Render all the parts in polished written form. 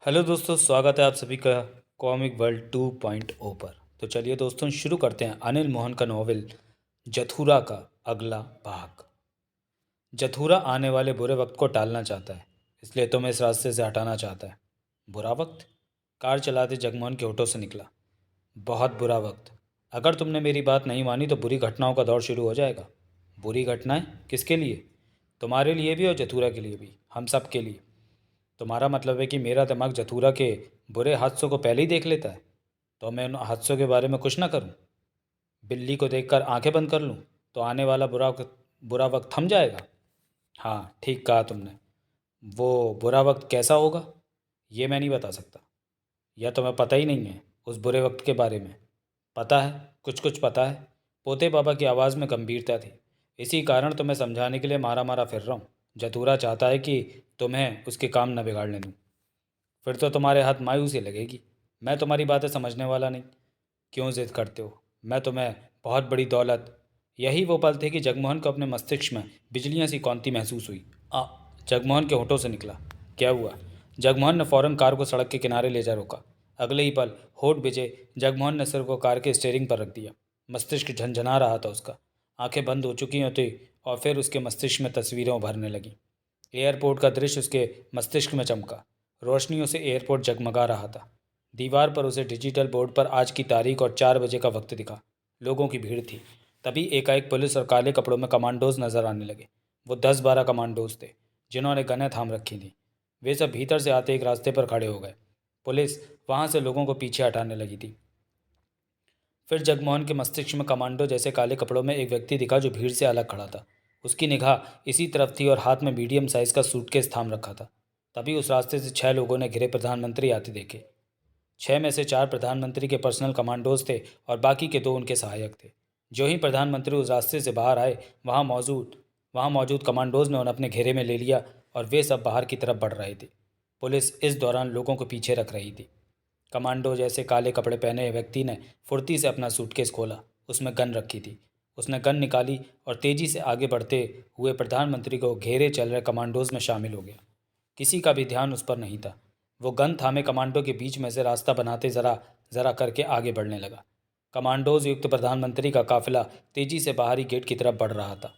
Hello दोस्तों, स्वागत है आप सभी का कॉमिक वर्ल्ड 2.0 पर। तो चलिए दोस्तों, शुरू करते हैं अनिल मोहन का नॉवेल जथुरा का अगला भाग। जथुरा आने वाले बुरे वक्त को टालना चाहता है, इसलिए तुम्हें इस रास्ते से हटाना चाहता है। बुरा वक्त? कार चलाते जगमोहन के होठों से निकला। बहुत बुरा वक्त। अगर तुमने मेरी बात नहीं मानी तो बुरी घटनाओं का दौर शुरू हो जाएगा। बुरी घटनाएं? किसके लिए? तुम्हारे लिए भी और जथुरा के लिए भी, हम सब के लिए। तुम्हारा मतलब है कि मेरा दिमाग जथुरा के बुरे हादसों को पहले ही देख लेता है, तो मैं उन हादसों के बारे में कुछ ना करूं? बिल्ली को देखकर आंखें बंद कर लूं तो आने वाला बुरा वक्त थम जाएगा। हाँ, ठीक कहा तुमने। वो बुरा वक्त कैसा होगा ये मैं नहीं बता सकता। या तुम्हें पता ही नहीं है उस बुरे वक्त के बारे में? पता है, कुछ कुछ पता है। पोते पापा की आवाज़ में गंभीरता थी। इसी कारण तुम्हें समझाने के लिए मारा मारा फिर रहा हूँ। जतूरा चाहता है कि तुम्हें उसके काम न बिगाड़ने दूँ। फिर तो तुम्हारे हाथ मायूसी लगेगी। मैं तुम्हारी बातें समझने वाला नहीं। क्यों जिद करते हो? मैं तुम्हें बहुत बड़ी दौलत। यही वो पल थे कि जगमोहन को अपने मस्तिष्क में बिजलियां सी कौनती महसूस हुई। आ जगमोहन के होठों से निकला। क्या हुआ? जगमोहन ने फौरन कार को सड़क के किनारे ले जा रोका। अगले ही पल होठ भिजे जगमोहन ने सिर को कार के स्टीयरिंग पर रख दिया। मस्तिष्क झंझना रहा था उसका। आंखें बंद हो चुकी होती और फिर उसके मस्तिष्क में तस्वीरें उभरने लगीं। एयरपोर्ट का दृश्य उसके मस्तिष्क में चमका। रोशनियों से एयरपोर्ट जगमगा रहा था। दीवार पर उसे डिजिटल बोर्ड पर आज की तारीख और 4 बजे का वक्त दिखा। लोगों की भीड़ थी। तभी एकाएक पुलिस और काले कपड़ों में कमांडोज नजर आने लगे। वो 10-12 कमांडोज थे, जिन्होंने गनें थाम रखी थी। वे सब भीतर से आते एक रास्ते पर खड़े हो गए। पुलिस वहां से लोगों को पीछे हटाने लगी थी। फिर जगमोहन के मस्तिष्क में कमांडो जैसे काले कपड़ों में एक व्यक्ति दिखा जो भीड़ से अलग खड़ा था। उसकी निगाह इसी तरफ थी और हाथ में मीडियम साइज का सूटकेस थाम रखा था। तभी उस रास्ते से 6 लोगों ने घिरे प्रधानमंत्री आते देखे। 6 में से 4 प्रधानमंत्री के पर्सनल कमांडोज थे और बाकी के 2 उनके सहायक थे। जो ही प्रधानमंत्री उस रास्ते से बाहर आए, वहाँ मौजूद कमांडोज ने उन्हें अपने घेरे में ले लिया और वे सब बाहर की तरफ बढ़ रहे थे। पुलिस इस दौरान लोगों को पीछे रख रही थी। कमांडो जैसे काले कपड़े पहने व्यक्ति ने फुर्ती से अपना सूटकेस खोला। उसमें गन रखी थी। उसने गन निकाली और तेजी से आगे बढ़ते हुए प्रधानमंत्री को घेरे चल रहे कमांडोज में शामिल हो गया। किसी का भी ध्यान उस पर नहीं था। वो गन थामे कमांडो के बीच में से रास्ता बनाते जरा जरा करके आगे बढ़ने लगा। कमांडोज युक्त प्रधानमंत्री का काफिला तेजी से बाहरी गेट की तरफ बढ़ रहा था।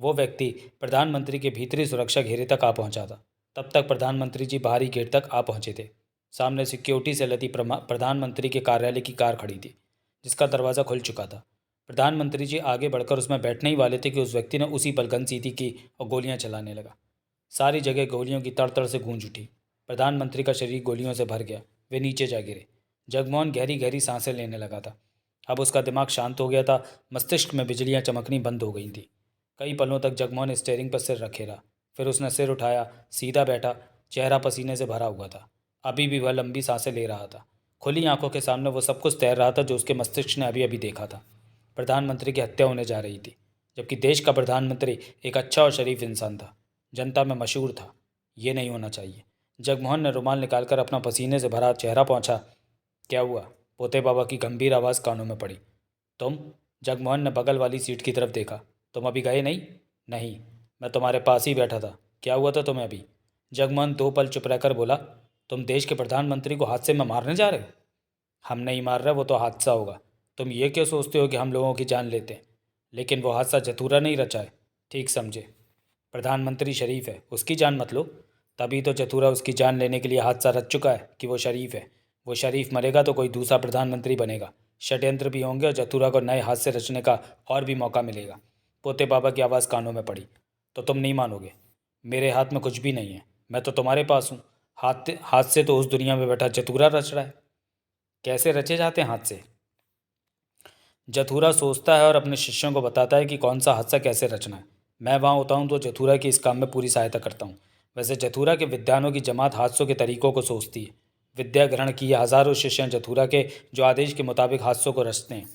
वो व्यक्ति प्रधानमंत्री के भीतरी सुरक्षा घेरे तक आ पहुंचा था। तब तक प्रधानमंत्री जी बाहरी गेट तक आ पहुंचे थे। सामने सिक्योरिटी से लदी प्रधानमंत्री के कार्यालय की कार खड़ी थी, जिसका दरवाज़ा खुल चुका था। प्रधानमंत्री जी आगे बढ़कर उसमें बैठने ही वाले थे कि उस व्यक्ति ने उसी पल गन सीधी की और गोलियां चलाने लगा। सारी जगह गोलियों की तड़तड़ से गूंज उठी। प्रधानमंत्री का शरीर गोलियों से भर गया। वे नीचे जा गिरे। जगमोहन गहरी गहरी सांसें लेने लगा था। अब उसका दिमाग शांत हो गया था। मस्तिष्क में बिजलियां चमकनी बंद हो गई थी। कई पलों तक जगमोहन स्टीयरिंग पर सिर रखे रहा। फिर उसने सिर उठाया, सीधा बैठा। चेहरा पसीने से भरा हुआ था। अभी भी वह लंबी सांसें ले रहा था। खुली आंखों के सामने वो सब कुछ तैर रहा था जो उसके मस्तिष्क ने अभी अभी देखा था। प्रधानमंत्री की हत्या होने जा रही थी, जबकि देश का प्रधानमंत्री एक अच्छा और शरीफ इंसान था, जनता में मशहूर था। ये नहीं होना चाहिए। जगमोहन ने रुमाल निकालकर अपना पसीने से भरा चेहरा पोंछा। क्या हुआ? पोते बाबा की गंभीर आवाज़ कानों में पड़ी। तुम? जगमोहन ने बगल वाली सीट की तरफ देखा। तुम अभी गए नहीं? नहीं, मैं तुम्हारे पास ही बैठा था। क्या हुआ था तुम्हें अभी? जगमोहन 2 पल चुप रहकर बोला। तुम देश के प्रधानमंत्री को हादसे में मारने जा रहे हो? हम नहीं मार रहे, वो तो हादसा होगा। तुम ये क्यों सोचते हो कि हम लोगों की जान लेते हैं? लेकिन वो हादसा जतूरा नहीं रचा है। ठीक समझे। प्रधानमंत्री शरीफ है, उसकी जान मत लो। तभी तो जतूरा उसकी जान लेने के लिए हादसा रच चुका है कि वो शरीफ है। वो शरीफ मरेगा तो कोई दूसरा प्रधानमंत्री बनेगा। षड्यंत्र भी होंगे और जतूरा को नए हादसे रचने का और भी मौका मिलेगा। पोते बाबा की आवाज़ कानों में पड़ी। तो तुम नहीं मानोगे? मेरे हाथ में कुछ भी नहीं है। मैं तो तुम्हारे पास हूँ। हाथ से तो उस दुनिया में बैठा जतूरा रच रहा है। कैसे रचे जाते हैं हाथ से? जथुरा सोचता है और अपने शिष्यों को बताता है कि कौन सा हादसा कैसे रचना है। मैं वहाँ होता हूँ तो जथुरा की इस काम में पूरी सहायता करता हूँ। वैसे जथुरा के विद्वानों की जमात हादसों के तरीकों को सोचती है। विद्या ग्रहण किए हजारों शिष्य हैं जथुरा के, जो आदेश के मुताबिक हादसों को रचते हैं।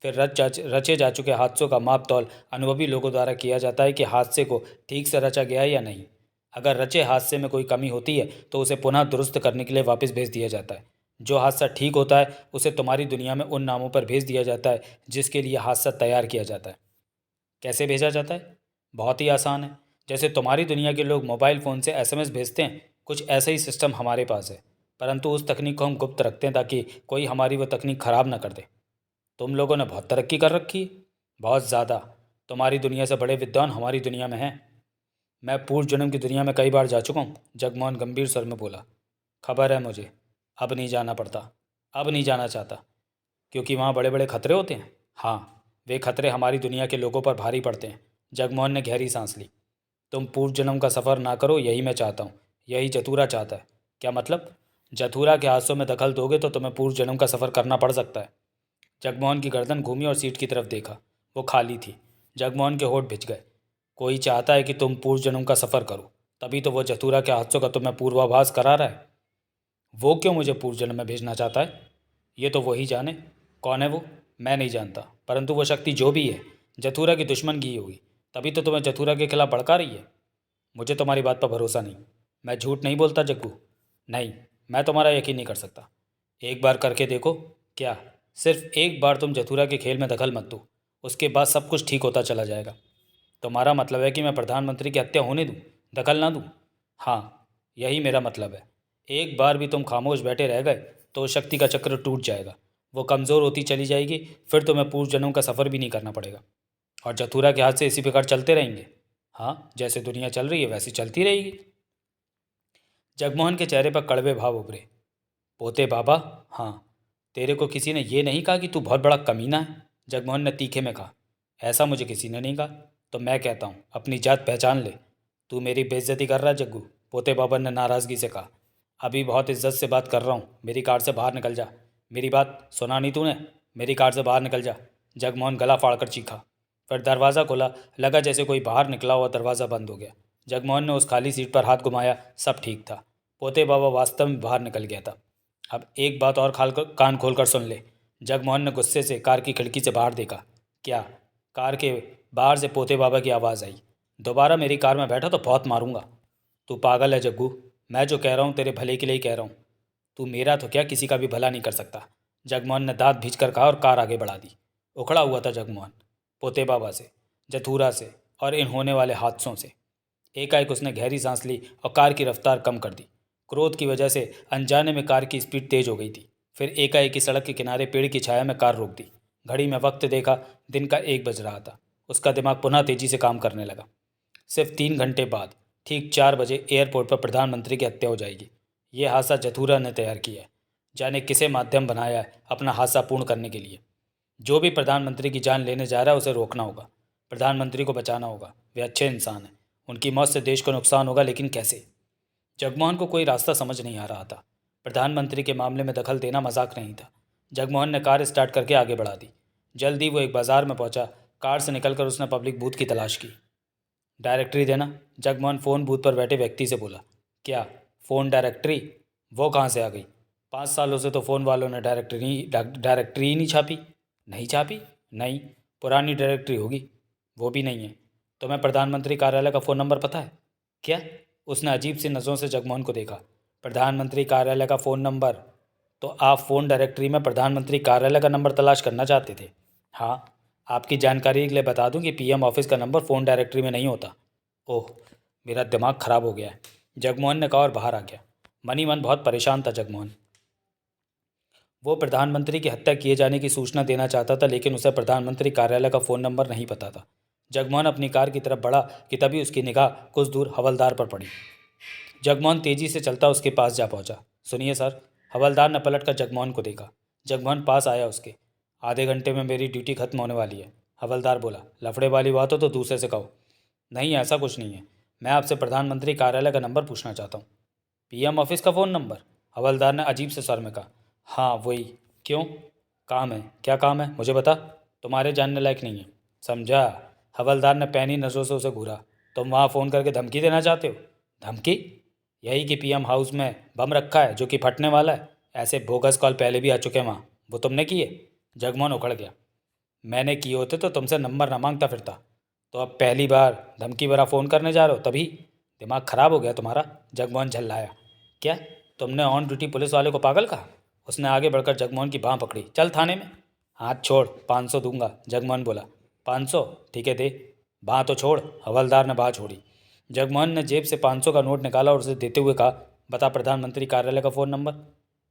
फिर रचे जा चुके हादसों का माप तौल अनुभवी लोगों द्वारा किया जाता है कि हादसे को ठीक से रचा गया है या नहीं। अगर रचे हादसे में कोई कमी होती है तो उसे पुनः दुरुस्त करने के लिए वापस भेज दिया जाता है। जो हादसा ठीक होता है उसे तुम्हारी दुनिया में उन नामों पर भेज दिया जाता है जिसके लिए हादसा तैयार किया जाता है। कैसे भेजा जाता है? बहुत ही आसान है। जैसे तुम्हारी दुनिया के लोग मोबाइल फ़ोन से एसएमएस भेजते हैं, कुछ ऐसा ही सिस्टम हमारे पास है। परंतु उस तकनीक को हम गुप्त रखते हैं ताकि कोई हमारी वो तकनीक खराब ना कर दे। तुम लोगों ने बहुत तरक्की कर रखी है, बहुत ज़्यादा। तुम्हारी दुनिया से बड़े विद्वान हमारी दुनिया में हैं। मैं पूर्व जन्म की दुनिया में कई बार जा चुका हूँ, जगमोहन गंभीर स्वर में बोला। खबर है मुझे, अब नहीं जाना पड़ता, अब नहीं जाना चाहता। क्योंकि वहाँ बड़े बड़े खतरे होते हैं। हाँ, वे खतरे हमारी दुनिया के लोगों पर भारी पड़ते हैं। जगमोहन ने गहरी सांस ली। तुम पूर्व जन्म का सफ़र ना करो, यही मैं चाहता हूँ, यही जतूरा चाहता है। क्या मतलब? जतूरा के हादसों में दखल दोगे तो तुम्हें पूर्व जन्म का सफ़र करना पड़ सकता है। जगमोहन की गर्दन घूमी और सीट की तरफ देखा। वो खाली थी। जगमोहन के होठ भिज गए। कोई चाहता है कि तुम पूर्व जन्म का सफ़र करो, तभी तो वो जतूरा के हादसों का तुम्हें पूर्वाभास करा रहा है। वो क्यों मुझे पूर्व जन्म में भेजना चाहता है? ये तो वही जाने। कौन है वो? मैं नहीं जानता, परंतु वो शक्ति जो भी है, जतूरा की दुश्मन की होगी, तभी तो तुम्हें जतूरा के खिलाफ भड़का रही है। मुझे तुम्हारी बात पर भरोसा नहीं। मैं झूठ नहीं बोलता जग्गू। नहीं, मैं तुम्हारा यकीन नहीं कर सकता। एक बार करके देखो। क्या? सिर्फ एक बार तुम जतूरा के खेल में दखल मत दो, उसके बाद सब कुछ ठीक होता चला जाएगा। तुम्हारा मतलब है कि मैं प्रधानमंत्री की हत्या होने दूँ, दखल ना दूँ? हाँ, यही मेरा मतलब है। एक बार भी तुम खामोश बैठे रह गए तो शक्ति का चक्र टूट जाएगा, वो कमज़ोर होती चली जाएगी। फिर तुम्हें पूर्व जन्म का सफ़र भी नहीं करना पड़ेगा और जतूरा के हाथ से इसी प्रकार चलते रहेंगे। हाँ, जैसे दुनिया चल रही है वैसी चलती रहेगी। जगमोहन के चेहरे पर कड़वे भाव उभरे। पोते बाबा, हाँ, तेरे को किसी ने ये नहीं कहा कि तू बहुत बड़ा कमीना है? जगमोहन ने तीखे में कहा। ऐसा मुझे किसी ने नहीं कहा, तो मैं कहता हूँ अपनी जात पहचान ले। तू मेरी बेइज्जती कर रहा है जग्गू, पोते बाबा ने नाराज़गी से कहा। अभी बहुत इज्जत से बात कर रहा हूँ, मेरी कार से बाहर निकल जा। मेरी बात सुना नहीं तूने? मेरी कार से बाहर निकल जा। जगमोहन गला फाड़कर चीखा। फिर दरवाज़ा खोला। लगा जैसे कोई बाहर निकला हुआ दरवाज़ा बंद हो गया। जगमोहन ने उस खाली सीट पर हाथ घुमाया। सब ठीक था। पोते बाबा वास्तव में बाहर निकल गया था। अब एक बात और कान खोलकर सुन ले। जगमोहन ने गुस्से से कार की खिड़की से बाहर देखा। क्या? कार के बाहर से पोते बाबा की आवाज़ आई। दोबारा मेरी कार में बैठा तो बहुत मारूंगा। तू पागल है जग्गू, मैं जो कह रहा हूँ तेरे भले के लिए ही कह रहा हूँ। तू मेरा तो क्या किसी का भी भला नहीं कर सकता। जगमोहन ने दांत भींच कर कहा और कार आगे बढ़ा दी। उखड़ा हुआ था जगमोहन, पोते बाबा से, जथूरा से और इन होने वाले हादसों से। एकाएक उसने गहरी सांस ली और कार की रफ्तार कम कर दी। क्रोध की वजह से अनजाने में कार की स्पीड तेज हो गई थी। फिर एकाएक ही सड़क के किनारे पेड़ की छाया में कार रोक दी। घड़ी में वक्त देखा, दिन का 1 बज रहा था। उसका दिमाग पुनः तेजी से काम करने लगा। सिर्फ 3 घंटे बाद ठीक 4 बजे एयरपोर्ट पर प्रधानमंत्री की हत्या हो जाएगी। ये हादसा जथूरा ने तैयार किया है। जाने किसे माध्यम बनाया है अपना हादसा पूर्ण करने के लिए। जो भी प्रधानमंत्री की जान लेने जा रहा है उसे रोकना होगा। प्रधानमंत्री को बचाना होगा। वे अच्छे इंसान हैं। उनकी मौत से देश को नुकसान होगा, लेकिन कैसे? जगमोहन को कोई रास्ता समझ नहीं आ रहा था। प्रधानमंत्री के मामले में दखल देना मजाक नहीं था। जगमोहन ने कार स्टार्ट करके आगे बढ़ा दी। जल्दी वो एक बाजार में पहुंचा। कार से निकलकर उसने पब्लिक बूथ की तलाश की। डायरेक्टरी देना, जगमोहन फ़ोन बूथ पर बैठे व्यक्ति से बोला। क्या? Phone directory? वो कहाँ से आ गई? 5 सालों से तो फ़ोन वालों ने डायरेक्टरी ही नहीं छापी। नहीं छापी? नहीं, पुरानी डायरेक्टरी होगी। वो भी नहीं है। तुम्हें प्रधानमंत्री कार्यालय का फ़ोन नंबर पता है? क्या? उसने अजीब सी नज़रों से जगमोहन को देखा। प्रधानमंत्री कार्यालय का फ़ोन नंबर? तो आप फ़ोन डायरेक्टरी में प्रधानमंत्री कार्यालय का नंबर तलाश करना चाहते थे? हाँ, आपकी जानकारी के लिए बता दूं कि पीएम ऑफिस का नंबर फ़ोन डायरेक्टरी में नहीं होता। ओह, मेरा दिमाग ख़राब हो गया है, जगमोहन ने कहा और बाहर आ गया। मन ही मन बहुत परेशान था जगमोहन। वो प्रधानमंत्री की हत्या किए जाने की सूचना देना चाहता था, लेकिन उसे प्रधानमंत्री कार्यालय का फ़ोन नंबर नहीं पता था। जगमोहन अपनी कार की तरफ बढ़ा कि तभी उसकी निगाह कुछ दूर हवलदार पर पड़ी। जगमोहन तेजी से चलता उसके पास जा पहुंचा। सुनिए सर। हवलदार ने पलट कर जगमोहन को देखा। जगमोहन पास आया उसके। आधे घंटे में मेरी ड्यूटी खत्म होने वाली है। हवलदार बोला। लफड़े वाली बात हो तो दूसरे से कहो। नहीं, ऐसा कुछ नहीं है। मैं आपसे प्रधानमंत्री कार्यालय का नंबर पूछना चाहता हूँ। पीएम ऑफिस का फ़ोन नंबर? हवलदार ने अजीब से स्वर में कहा। हाँ वही। क्यों? काम है। क्या काम है मुझे बता। तुम्हारे जानने लायक नहीं है। समझा? हवलदार ने पैनी नज़रों से उसे घूरा। तुम वहाँ फ़ोन करके धमकी देना चाहते हो? धमकी? यही कि पीएम हाउस में बम रखा है जो कि फटने वाला है। ऐसे बोगस कॉल पहले भी आ चुके हैं वहाँ। वो तुमने किए? जगमोहन उखड़ गया। मैंने किए होते तो तुमसे नंबर ना मांगता फिरता। तो अब पहली बार धमकी भरा फ़ोन करने जा रहे हो तभी? दिमाग ख़राब हो गया तुम्हारा। जगमोहन झल्लाया। क्या? तुमने ऑन ड्यूटी पुलिस वाले को पागल कहा? उसने आगे बढ़कर जगमोहन की बाँह पकड़ी। चल थाने में। हाथ छोड़, 500 दूंगा। जगमोहन बोला। 500? ठीक है दे। बाँह तो छोड़। हवलदार ने बाँह छोड़ी। जगमोहन ने जेब से 500 का नोट निकाला और उसे देते हुए कहा, बता प्रधानमंत्री कार्यालय का फ़ोन नंबर।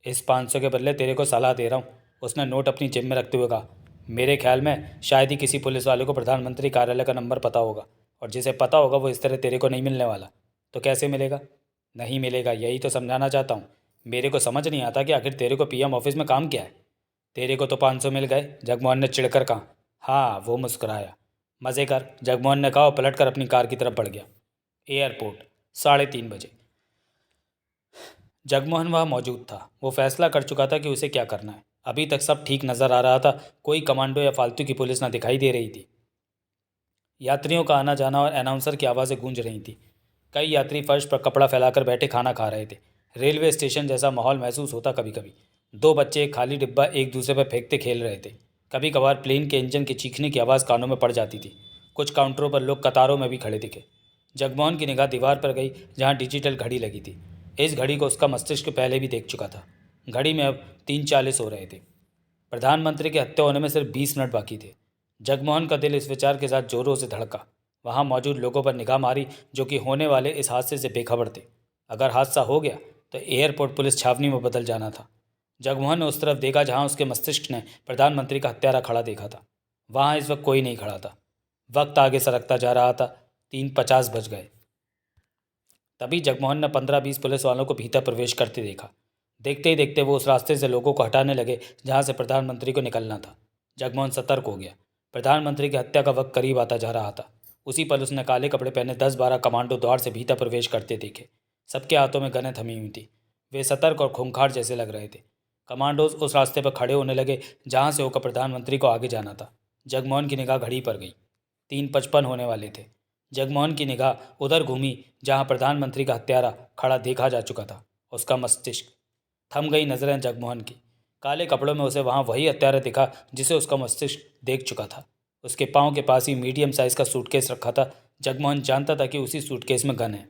इस 500 के बदले तेरे को सलाह दे रहा हूँ, उसने नोट अपनी जेब में रखते हुए कहा। मेरे ख्याल में शायद ही किसी पुलिस वाले को प्रधानमंत्री कार्यालय का नंबर पता होगा, और जिसे पता होगा वो इस तरह तेरे को नहीं मिलने वाला। तो कैसे मिलेगा? नहीं मिलेगा, यही तो समझाना चाहता हूँ। मेरे को समझ नहीं आता कि आखिर तेरे को पीएम ऑफिस में काम क्या है। तेरे को तो 500 मिल गए, जगमोहन ने चिढ़कर कहा। हाँ, वो मुस्कुराया। मज़े कर, जगमोहन ने कहा और पलट कर अपनी कार की तरफ बढ़ गया। एयरपोर्ट 3:30 बजे। जगमोहन वहाँ मौजूद था। वो फैसला कर चुका था कि उसे क्या करना है। अभी तक सब ठीक नज़र आ रहा था, कोई कमांडो या फालतू की पुलिस ना दिखाई दे रही थी। यात्रियों का आना जाना और अनाउंसर की आवाज़ें गूंज रही थी। कई यात्री फर्श पर कपड़ा फैलाकर बैठे खाना खा रहे थे। रेलवे स्टेशन जैसा माहौल महसूस होता कभी कभी। दो बच्चे एक खाली डिब्बा एक दूसरे पर फेंकते खेल रहे थे। कभी कभार प्लेन के इंजन के चीखने की आवाज़ कानों में पड़ जाती थी। कुछ काउंटरों पर लोग कतारों में भी खड़े दिखे। जगमोहन की निगाह दीवार पर गई, जहाँ डिजिटल घड़ी लगी थी। इस घड़ी को उसका मस्तिष्क पहले भी देख चुका था। घड़ी में अब 3:40 हो रहे थे। प्रधानमंत्री की हत्या होने में सिर्फ 20 मिनट बाकी थे। जगमोहन का दिल इस विचार के साथ जोरों से धड़का। वहाँ मौजूद लोगों पर निगाह मारी, जो कि होने वाले इस हादसे से बेखबर थे। अगर हादसा हो गया तो एयरपोर्ट पुलिस छावनी में बदल जाना था। जगमोहन ने उस तरफ देखा जहाँ उसके मस्तिष्क ने प्रधानमंत्री का हत्यारा खड़ा देखा था। वहाँ इस वक्त कोई नहीं खड़ा था। वक्त आगे सरकता जा रहा था। 3:50 बज गए। तभी जगमोहन ने 15-20 पुलिस वालों को भीतर प्रवेश करते देखा। देखते ही देखते वो उस रास्ते से लोगों को हटाने लगे जहाँ से प्रधानमंत्री को निकलना था। जगमोहन सतर्क हो गया। प्रधानमंत्री की हत्या का वक्त करीब आता जा रहा था। उसी पल उसने काले कपड़े पहने 10-12 कमांडो द्वार से भीतर प्रवेश करते देखे। सबके हाथों में गनें थमी हुई थी। वे सतर्क और खूंखार जैसे लग रहे थे। कमांडोज उस रास्ते पर खड़े होने लगे जहाँ से होकर प्रधानमंत्री को आगे जाना था। जगमोहन की निगाह घड़ी पर गई। 3:55 होने वाले थे। जगमोहन की निगाह उधर घूमी जहाँ प्रधानमंत्री का हत्यारा खड़ा देखा जा चुका था। उसका मस्तिष्क थम गई। नजरें जगमोहन की। काले कपड़ों में उसे वहाँ वही हत्यारा दिखा जिसे उसका मस्तिष्क देख चुका था। उसके पाँव के पास ही मीडियम साइज का सूटकेस रखा था। जगमोहन जानता था कि उसी सूटकेस में गन है।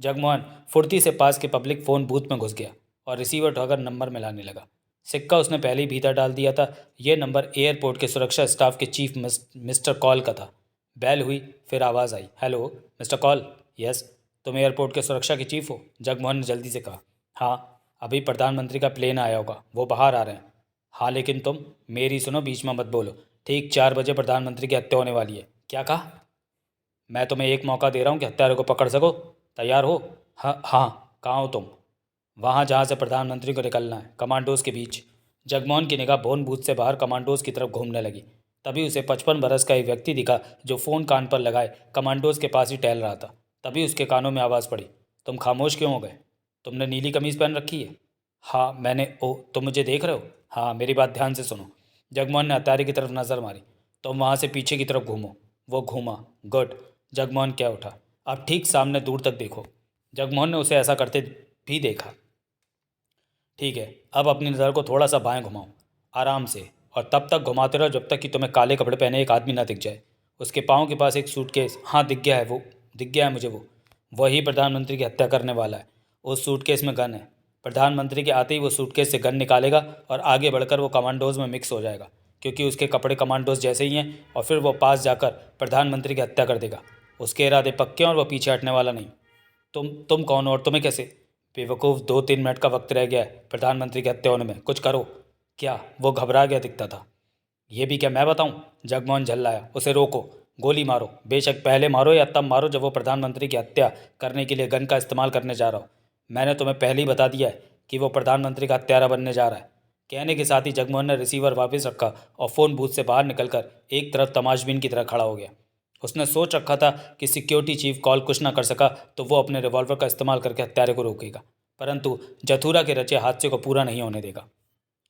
जगमोहन फुर्ती से पास के पब्लिक फ़ोन बूथ में घुस गया और रिसीवर उठाकर नंबर मिलाने लगा। सिक्का उसने पहले ही भीतर डाल दिया था। यह नंबर एयरपोर्ट के सुरक्षा स्टाफ के चीफ मिस्टर कॉल का था। बैल हुई, फिर आवाज़ आई, हेलो मिस्टर कॉल। यस, तुम एयरपोर्ट के सुरक्षा के चीफ हो? जगमोहन ने जल्दी से कहा। हाँ, अभी प्रधानमंत्री का प्लेन आया होगा, वो बाहर आ रहे हैं। हाँ, लेकिन तुम मेरी सुनो, बीच में मत बोलो। ठीक 4 बजे प्रधानमंत्री की हत्या होने वाली है। क्या कहा? मैं तुम्हें एक मौका दे रहा हूँ कि हत्यारे को पकड़ सको। तैयार हो? हाँ हाँ, कहाँ हो तुम? वहाँ जहाँ से प्रधानमंत्री को निकलना है, कमांडोज के बीच। जगमोहन की निगाह बोन बूथ से बाहर कमांडोज की तरफ घूमने लगी। तभी उसे 55 बरस का एक व्यक्ति दिखा जो फ़ोन कान पर लगाए कमांडोज के पास ही टहल रहा था। तभी उसके कानों में आवाज़ पड़ी, तुम खामोश क्यों हो गए? तुमने नीली कमीज़ पहन रखी है। हाँ मैंने। ओ, तुम मुझे देख रहे हो? हाँ, मेरी बात ध्यान से सुनो। जगमोहन ने हत्यारे की तरफ नज़र मारी। तुम वहाँ से पीछे की तरफ घूमो। वो घूमा। गुड। जगमोहन क्या उठा। अब ठीक सामने दूर तक देखो। जगमोहन ने उसे ऐसा करते भी देखा। ठीक है, अब अपनी नज़र को थोड़ा सा बाएं घुमाओ, आराम से, और तब तक घुमाते रहो जब तक कि तुम्हें काले कपड़े पहने एक आदमी ना दिख जाए। उसके पाँव के पास एक सूटकेस। हाँ, दिख गया है, वो दिख गया है मुझे। वो वही प्रधानमंत्री की हत्या करने वाला है। उस सूटकेस में गन है। प्रधानमंत्री के आते ही वो सूटकेस से गन निकालेगा और आगे बढ़कर वो कमांडोज में मिक्स हो जाएगा, क्योंकि उसके कपड़े कमांडोज जैसे ही हैं, और फिर वो पास जाकर प्रधानमंत्री की हत्या कर देगा। उसके इरादे पक्के हैं और वो पीछे हटने वाला नहीं। तुम कौन हो और तुम्हें कैसे? बेवकूफ़, 2-3 मिनट का वक्त रह गया है प्रधानमंत्री की हत्या होने में, कुछ करो। क्या? वो घबरा गया दिखता था। ये भी क्या मैं बताऊं? जगमोहन झल्लाया। उसे रोको, गोली मारो, बेशक पहले मारो या तब मारो जब वो प्रधानमंत्री की हत्या करने के लिए गन का इस्तेमाल करने जा रहा हो। मैंने तुम्हें पहले ही बता दिया है कि वो प्रधानमंत्री का हत्यारा बनने जा रहा है। कहने के साथ ही जगमोहन ने रिसीवर वापस रखा और फ़ोन बूथ से बाहर निकलकर एक तरफ तमाशबीन की तरह खड़ा हो गया। उसने सोच रखा था कि सिक्योरिटी चीफ कॉल कुछ ना कर सका तो वो अपने रिवॉल्वर का इस्तेमाल करके हत्यारे को रोकेगा, परंतु जथुरा के रचे हादसे को पूरा नहीं होने देगा।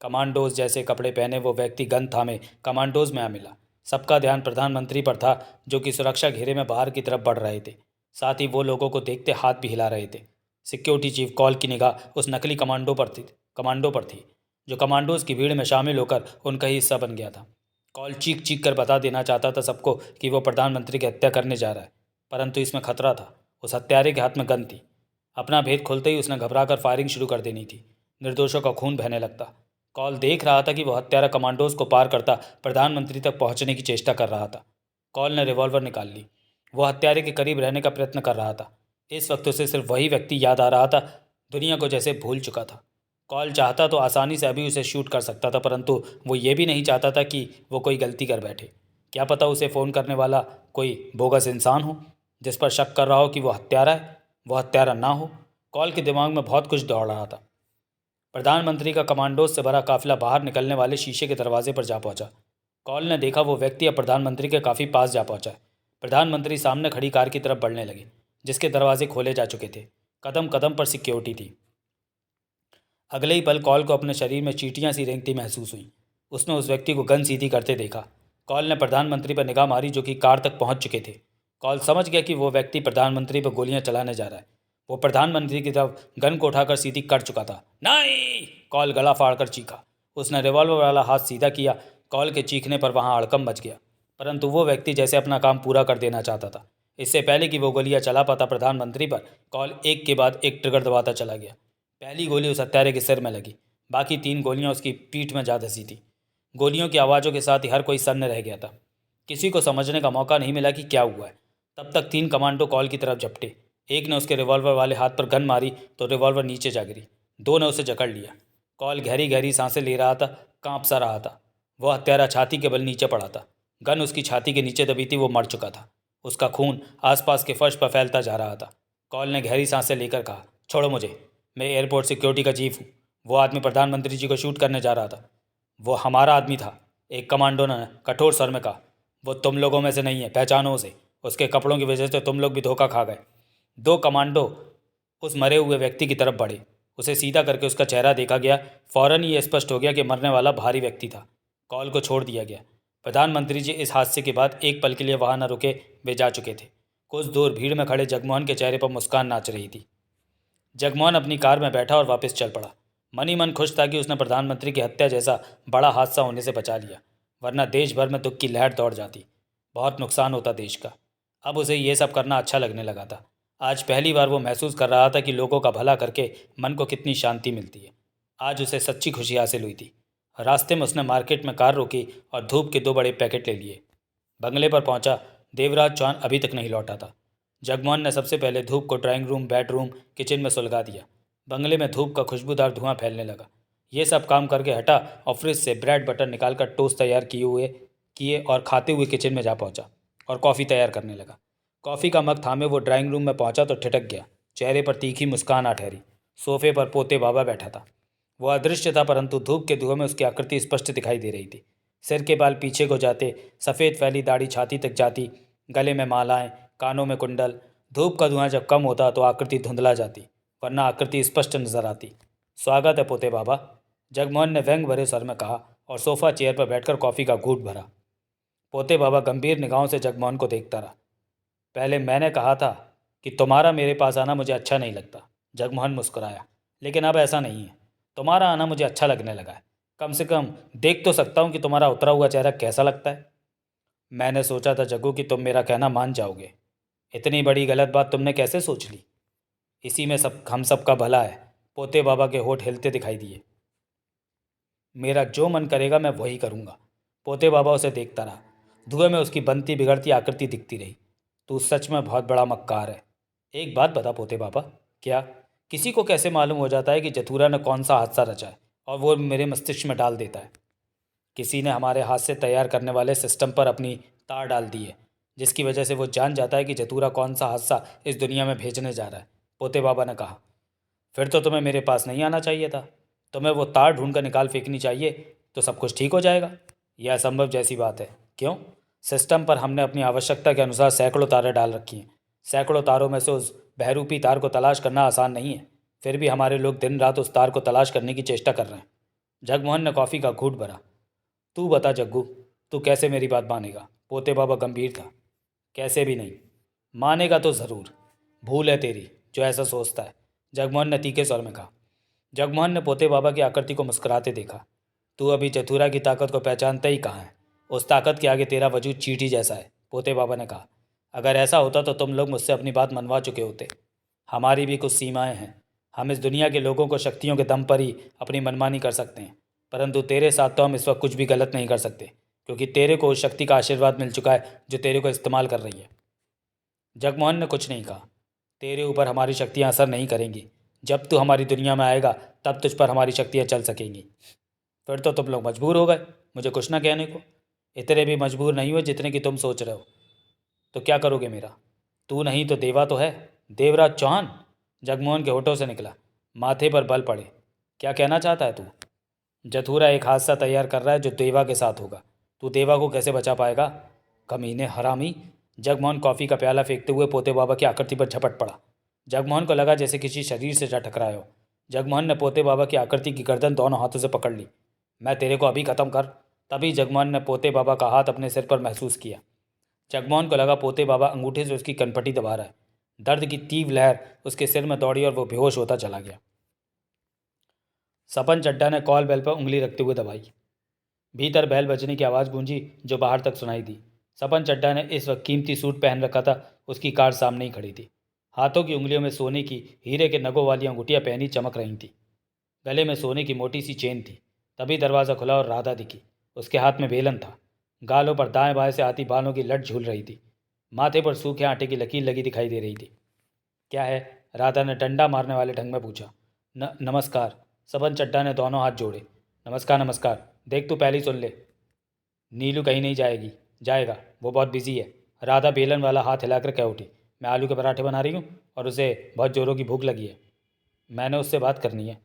कमांडोज जैसे कपड़े पहने वो व्यक्ति गन थामे कमांडोज में आ मिला। सबका ध्यान प्रधानमंत्री पर था, जो कि सुरक्षा घेरे में बाहर की तरफ बढ़ रहे थे। साथ ही वो लोगों को देखते हाथ भी हिला रहे थे। सिक्योरिटी चीफ कॉल की निगाह उस नकली कमांडो पर थी जो कमांडोज की भीड़ में शामिल होकर उनका ही हिस्सा बन गया था। कॉल चीख चीख कर बता देना चाहता था सबको कि वो प्रधानमंत्री की हत्या करने जा रहा है, परंतु इसमें खतरा था। उस हत्यारे के हाथ में गन थी। अपना भेद खोलते ही उसने घबराकर फायरिंग शुरू कर देनी थी। निर्दोषों का खून बहने लगता। कॉल देख रहा था कि वो हत्यारा कमांडोज को पार करता प्रधानमंत्री तक पहुंचने की चेष्टा कर रहा था। कॉल ने रिवॉल्वर निकाल ली। वो हत्यारे के करीब रहने का प्रयत्न कर रहा था। इस वक्त उसे सिर्फ वही व्यक्ति याद आ रहा था दुनिया को जैसे भूल चुका था। कॉल चाहता तो आसानी से अभी उसे शूट कर सकता था, परंतु वो ये भी नहीं चाहता था कि वो कोई गलती कर बैठे। क्या पता उसे फ़ोन करने वाला कोई बोगस इंसान हो जिस पर शक कर रहा हो कि वो हत्यारा है। वो हत्यारा ना हो। कॉल के दिमाग में बहुत कुछ दौड़ रहा था। प्रधानमंत्री का कमांडोज से भरा काफिला बाहर निकलने वाले शीशे के दरवाजे पर जा पहुंचा। कॉल ने देखा वो व्यक्ति अब प्रधानमंत्री के काफ़ी पास जा पहुंचा है। प्रधानमंत्री सामने खड़ी कार की तरफ बढ़ने लगे, जिसके दरवाजे खोले जा चुके थे। कदम कदम पर सिक्योरिटी थी। अगले ही पल कॉल को अपने शरीर में चींटियां सी रेंगती महसूस हुई। उसने उस व्यक्ति को गन सीधी करते देखा। कॉल ने प्रधानमंत्री पर निगाह मारी, जो कि कार तक पहुंच चुके थे। कॉल समझ गया कि वो व्यक्ति प्रधानमंत्री पर गोलियां चलाने जा रहा है। वो प्रधानमंत्री की तरफ गन को उठाकर सीधी कर चुका था। नहीं! कॉल गला फाड़कर चीखा। उसने रिवॉल्वर वाला हाथ सीधा किया। कॉल के चीखने पर वहां हड़कंप मच गया, परंतु वो व्यक्ति जैसे अपना काम पूरा कर देना चाहता था। इससे पहले कि वो गोलियां चला पाता प्रधानमंत्री पर, कॉल एक के बाद एक ट्रिगर दबाता चला गया। पहली गोली उस हत्यारे के सिर में लगी। बाकी 3 गोलियां उसकी पीठ में जा धंसी थी। गोलियों की आवाज़ों के साथ ही हर कोई सन्न रह गया था। किसी को समझने का मौका नहीं मिला कि क्या हुआ है। तब तक 3 कमांडो कॉल की तरफ झपटे। एक ने उसके रिवॉल्वर वाले हाथ पर गन मारी तो रिवॉल्वर नीचे जा गिरी। 2 ने उसे जकड़ लिया। कॉल गहरी गहरी सांसें ले रहा था, कांप सा रहा था। वह हत्यारा छाती के बल नीचे पड़ा था। गन उसकी छाती के नीचे दबी थी। वो मर चुका था। उसका खून आसपास के फर्श पर फैलता जा रहा था। कॉल ने गहरी सांसें लेकर कहा, छोड़ो मुझे, मैं एयरपोर्ट सिक्योरिटी का चीफ हूँ। वो आदमी प्रधानमंत्री जी को शूट करने जा रहा था। वो हमारा आदमी था, एक कमांडो ने कठोर स्वर में कहा। वो तुम लोगों में से नहीं है, पहचानो उसे। उसके कपड़ों की वजह से तुम लोग भी धोखा खा गए। 2 कमांडो उस मरे हुए व्यक्ति की तरफ बढ़े। उसे सीधा करके उसका चेहरा देखा गया। फौरन ये स्पष्ट हो गया कि मरने वाला भारी व्यक्ति था। कॉल को छोड़ दिया गया। प्रधानमंत्री जी इस हादसे के बाद एक पल के लिए वहां न रुके। वे जा चुके थे। कुछ दूर भीड़ में खड़े जगमोहन के चेहरे पर मुस्कान नाच रही थी। जगमोहन अपनी कार में बैठा और वापस चल पड़ा। मन ही मन खुश था कि उसने प्रधानमंत्री की हत्या जैसा बड़ा हादसा होने से बचा लिया, वरना देश भर में दुख की लहर दौड़ जाती। बहुत नुकसान होता देश का। अब उसे ये सब करना अच्छा लगने लगा था। आज पहली बार वो महसूस कर रहा था कि लोगों का भला करके मन को कितनी शांति मिलती है। आज उसे सच्ची खुशी हासिल हुई थी। रास्ते में उसने मार्केट में कार रोकी और धूप के 2 बड़े पैकेट ले लिए। बंगले पर पहुंचा। देवराज चौहान अभी तक नहीं लौटा था। जगमोहन ने सबसे पहले धूप को ड्राइंग रूम, बेडरूम, किचन में सुलगा दिया। बंगले में धूप का खुशबूदार धुआं फैलने लगा। ये सब काम करके हटा और फ्रिज से ब्रेड बटर निकालकर टोस्ट तैयार किए और खाते हुए किचन में जा पहुंचा और कॉफ़ी तैयार करने लगा। कॉफ़ी का मग थामे वो ड्राइंग रूम में पहुंचा तो ठिठक गया। चेहरे पर तीखी मुस्कान आ ठहरी। सोफे पर पोते बाबा बैठा था। वो अदृश्य था, परंतु धूप के धुएं में उसकी आकृति स्पष्ट दिखाई दे रही थी। सिर के बाल पीछे को जाते, सफ़ेद फैली दाढ़ी छाती तक जाती, गले में मालाएं, कानों में कुंडल। धूप का धुआं जब कम होता तो आकृति धुंधला जाती, वरना आकृति स्पष्ट नजर आती। स्वागत है पोते बाबा, जगमोहन ने व्यंग भरे स्वर में कहा और सोफा चेयर पर बैठकर कॉफ़ी का घूंट भरा। पोते बाबा गंभीर निगाहों से जगमोहन को देखता रहा। पहले मैंने कहा था कि तुम्हारा मेरे पास आना मुझे अच्छा नहीं लगता, जगमोहन मुस्कुराया। लेकिन अब ऐसा नहीं है। तुम्हारा आना मुझे अच्छा लगने लगा है। कम से कम देख तो सकता हूँ कि तुम्हारा उतरा हुआ चेहरा कैसा लगता है। मैंने सोचा था जग्गू कि तुम मेरा कहना मान जाओगे। इतनी बड़ी गलत बात तुमने कैसे सोच ली? इसी में सब हम सब का भला है। पोते बाबा के होठ हिलते दिखाई दिए। मेरा जो मन करेगा मैं वही करूँगा। पोते बाबा उसे देखता रहा। धुएं में उसकी बनती बिगड़ती आकृति दिखती रही। तू सच में बहुत बड़ा मक्कार है। एक बात बता पोते बाबा, क्या किसी को कैसे मालूम हो जाता है कि जथुरा ने कौन सा हादसा रचा है और वो मेरे मस्तिष्क में डाल देता है? किसी ने हमारे हाथ से तैयार करने वाले सिस्टम पर अपनी तार डाल दी है, जिसकी वजह से वो जान जाता है कि जतूरा कौन सा हादसा इस दुनिया में भेजने जा रहा है, पोते बाबा ने कहा। फिर तो तुम्हें मेरे पास नहीं आना चाहिए था। तुम्हें वो तार ढूंढ कर निकाल फेंकनी चाहिए, तो सब कुछ ठीक हो जाएगा। यह असंभव जैसी बात है। क्यों? सिस्टम पर हमने अपनी आवश्यकता के अनुसार सैकड़ों तारें डाल रखी हैं। सैकड़ों तारों में से उस बहरूपी तार को तलाश करना आसान नहीं है। फिर भी हमारे लोग दिन रात उस तार को तलाश करने की चेष्टा कर रहे हैं। जगमोहन ने कॉफ़ी का घूंट भरा। तू बता जग्गू, तू कैसे मेरी बात मानेगा? पोते बाबा गंभीर था। कैसे भी नहीं मानेगा तो ज़रूर। भूल है तेरी जो ऐसा सोचता है, जगमोहन ने तीखे स्वर में कहा। जगमोहन ने पोते बाबा की आकृति को मुस्कुराते देखा। तू अभी चतुरा की ताकत को पहचानता ही कहाँ है? उस ताकत के आगे तेरा वजूद चींटी जैसा है, पोते बाबा ने कहा। अगर ऐसा होता तो तुम लोग मुझसे अपनी बात मनवा चुके होते। हमारी भी कुछ सीमाएं हैं। हम इस दुनिया के लोगों को शक्तियों के दम पर ही अपनी मनमानी कर सकते हैं, परंतु तेरे साथ तो हम इस वक्त कुछ भी गलत नहीं कर सकते, क्योंकि तेरे को उस शक्ति का आशीर्वाद मिल चुका है जो तेरे को इस्तेमाल कर रही है। जगमोहन ने कुछ नहीं कहा। तेरे ऊपर हमारी शक्तियाँ असर नहीं करेंगी। जब तू हमारी दुनिया में आएगा तब तुझ पर हमारी शक्तियाँ चल सकेंगी। फिर तो तुम लोग मजबूर हो गए मुझे कुछ ना कहने को। इतने भी मजबूर नहीं हुए जितने कि तुम सोच रहे हो। तो क्या करोगे मेरा? तू नहीं तो देवा तो है, देवराज चौहान। जगमोहन के होठों से निकला। माथे पर बल पड़े। क्या कहना चाहता है तू? जथुरा एक हादसा तैयार कर रहा है जो देवा के साथ होगा। तू देवा को कैसे बचा पाएगा? कमीने हरामी। जगमोहन कॉफ़ी का प्याला फेंकते हुए पोते बाबा की आकृति पर झपट पड़ा। जगमोहन को लगा जैसे किसी शरीर से जा टकराया हो। जगमोहन ने पोते बाबा की आकृति की गर्दन दोनों हाथों से पकड़ ली। मैं तेरे को अभी ख़त्म कर। तभी जगमोहन ने पोते बाबा का हाथ अपने सिर पर महसूस किया। जगमोहन को लगा पोते बाबा अंगूठे से उसकी कनपटी दबा रहा है। दर्द की तीव्र लहर उसके सिर में दौड़ी और वो बेहोश होता चला गया। सपन चड्ढा ने कॉल बेल पर उंगली रखते हुए दबाई। भीतर बैल बजने की आवाज़ गूंजी जो बाहर तक सुनाई दी। सपन चड्ढा ने इस वक्त कीमती सूट पहन रखा था। उसकी कार सामने ही खड़ी थी। हाथों की उंगलियों में सोने की हीरे के नगों वाली अंगूठियाँ पहनी चमक रही थी। गले में सोने की मोटी सी चेन थी। तभी दरवाज़ा खुला और राधा दिखी। उसके हाथ में बेलन था। गालों पर दाएं बाएं से आती बालों की लट झूल रही थी। माथे पर सूखे आटे की लकीर लगी दिखाई दे रही थी। क्या है? राधा ने डंडा मारने वाले ढंग में पूछा। नमस्कार। सबन चड्ढा ने दोनों हाथ जोड़े। नमस्कार नमस्कार। देख तू पहले ही सुन ले। नीलू कहीं नहीं जाएगी। जाएगा, वो बहुत बिजी है। राधा बेलन वाला हाथ हिलाकर कह उठी। मैं आलू के पराठे बना रही हूँ और उसे बहुत ज़ोरों की भूख लगी है। मैंने उससे बात करनी है।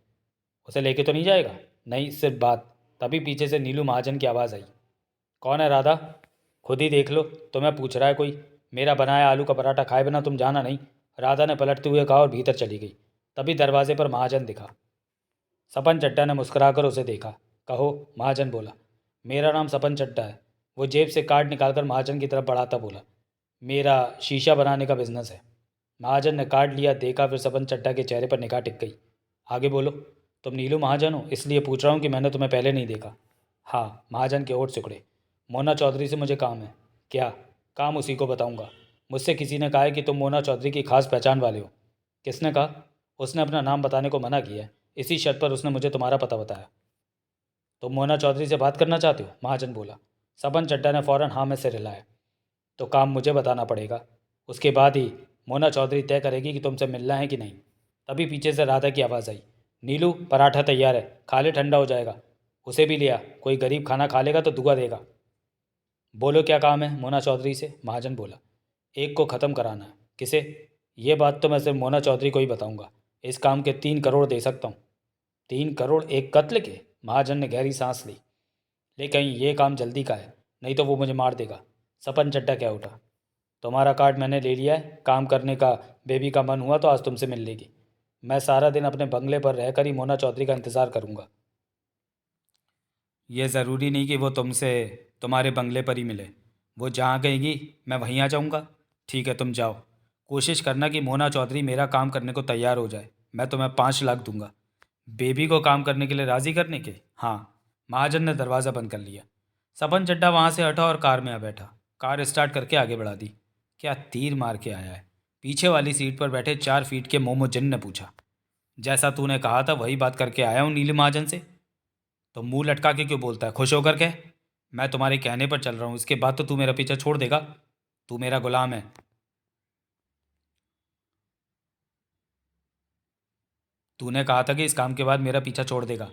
उसे लेके तो नहीं जाएगा? नहीं, सिर्फ बात। तभी पीछे से नीलू महाजन की आवाज़ आई। कौन है राधा? खुद ही देख लो, तुम्हें पूछ रहा है कोई। मेरा बनाया आलू का पराठा खाए बिना तुम जाना नहीं। राधा ने पलटते हुए कहा और भीतर चली गई। तभी दरवाजे पर महाजन दिखा। सपन चड्ढा ने मुस्कुराकर उसे देखा। कहो, महाजन बोला। मेरा नाम सपन चड्ढा है। वो जेब से कार्ड निकालकर महाजन की तरफ बढ़ाता बोला। मेरा शीशा बनाने का बिजनेस है। महाजन ने कार्ड लिया, देखा, फिर सपन चड्ढा के चेहरे पर निगाह टिक गई। आगे बोलो। तुम नीलू महाजन हो? इसलिए पूछ रहा हूँ कि मैंने तुम्हें पहले नहीं देखा। हाँ, महाजन के होठ सिकुड़े। मोना चौधरी से मुझे काम है। क्या काम? उसी को बताऊंगा। मुझसे किसी ने कहा है कि तुम मोना चौधरी की खास पहचान वाले हो। किसने कहा? उसने अपना नाम बताने को मना किया है। इसी शर्त पर उसने मुझे तुम्हारा पता बताया। तुम मोना चौधरी से बात करना चाहते हो? महाजन बोला। सबन चड्ढा ने फौरन हाँ में सिर हिलाया। तो काम मुझे बताना पड़ेगा। उसके बाद ही मोना चौधरी तय करेगी कि तुमसे मिलना है कि नहीं। तभी पीछे से राधा की आवाज़ आई। नीलू, पराठा तैयार है, खा ले, ठंडा हो जाएगा। उसे भी लिया, कोई गरीब खाना खा लेगा तो दुआ देगा। बोलो क्या काम है? मोना चौधरी से। महाजन बोला। एक को ख़त्म कराना है। किसे? ये बात तो मैं सिर्फ मोना चौधरी को ही बताऊंगा। इस काम के 3 करोड़ दे सकता हूँ। 3 करोड़ एक कत्ल के? महाजन ने गहरी सांस ली। लेकिन ये काम जल्दी का है, नहीं तो वो मुझे मार देगा। सपन चड्ढा क्या उठा। तुम्हारा कार्ड मैंने ले लिया है। काम करने का बेबी का मन हुआ तो आज तुमसे मिल लेगी। मैं सारा दिन अपने बंगले पर रहकर ही मोना चौधरी का इंतज़ार करूंगा। ये ज़रूरी नहीं कि वो तुमसे तुम्हारे बंगले पर ही मिले। वो जहाँ कहेगी मैं वहीं आ जाऊँगा। ठीक है, तुम जाओ। कोशिश करना कि मोना चौधरी मेरा काम करने को तैयार हो जाए। मैं तुम्हें 5 लाख दूंगा। बेबी को काम करने के लिए राज़ी करने के? हाँ। महाजन ने दरवाज़ा बंद कर लिया। सपन चड्ढा वहाँ से हटा और कार में आ बैठा। कार स्टार्ट करके आगे बढ़ा दी। क्या तीर मार के आया है? पीछे वाली सीट पर बैठे 4 फीट के मोमोजिन ने पूछा। जैसा तूने कहा था वही बात करके आया हूँ नीलम महाजन से। तो मुंह लटका के क्यों बोलता है? खुश होकर कह। मैं तुम्हारे कहने पर चल रहा हूँ, इसके बाद तो तू मेरा पीछा छोड़ देगा। तू मेरा गुलाम है। तूने कहा था कि इस काम के बाद मेरा पीछा छोड़ देगा।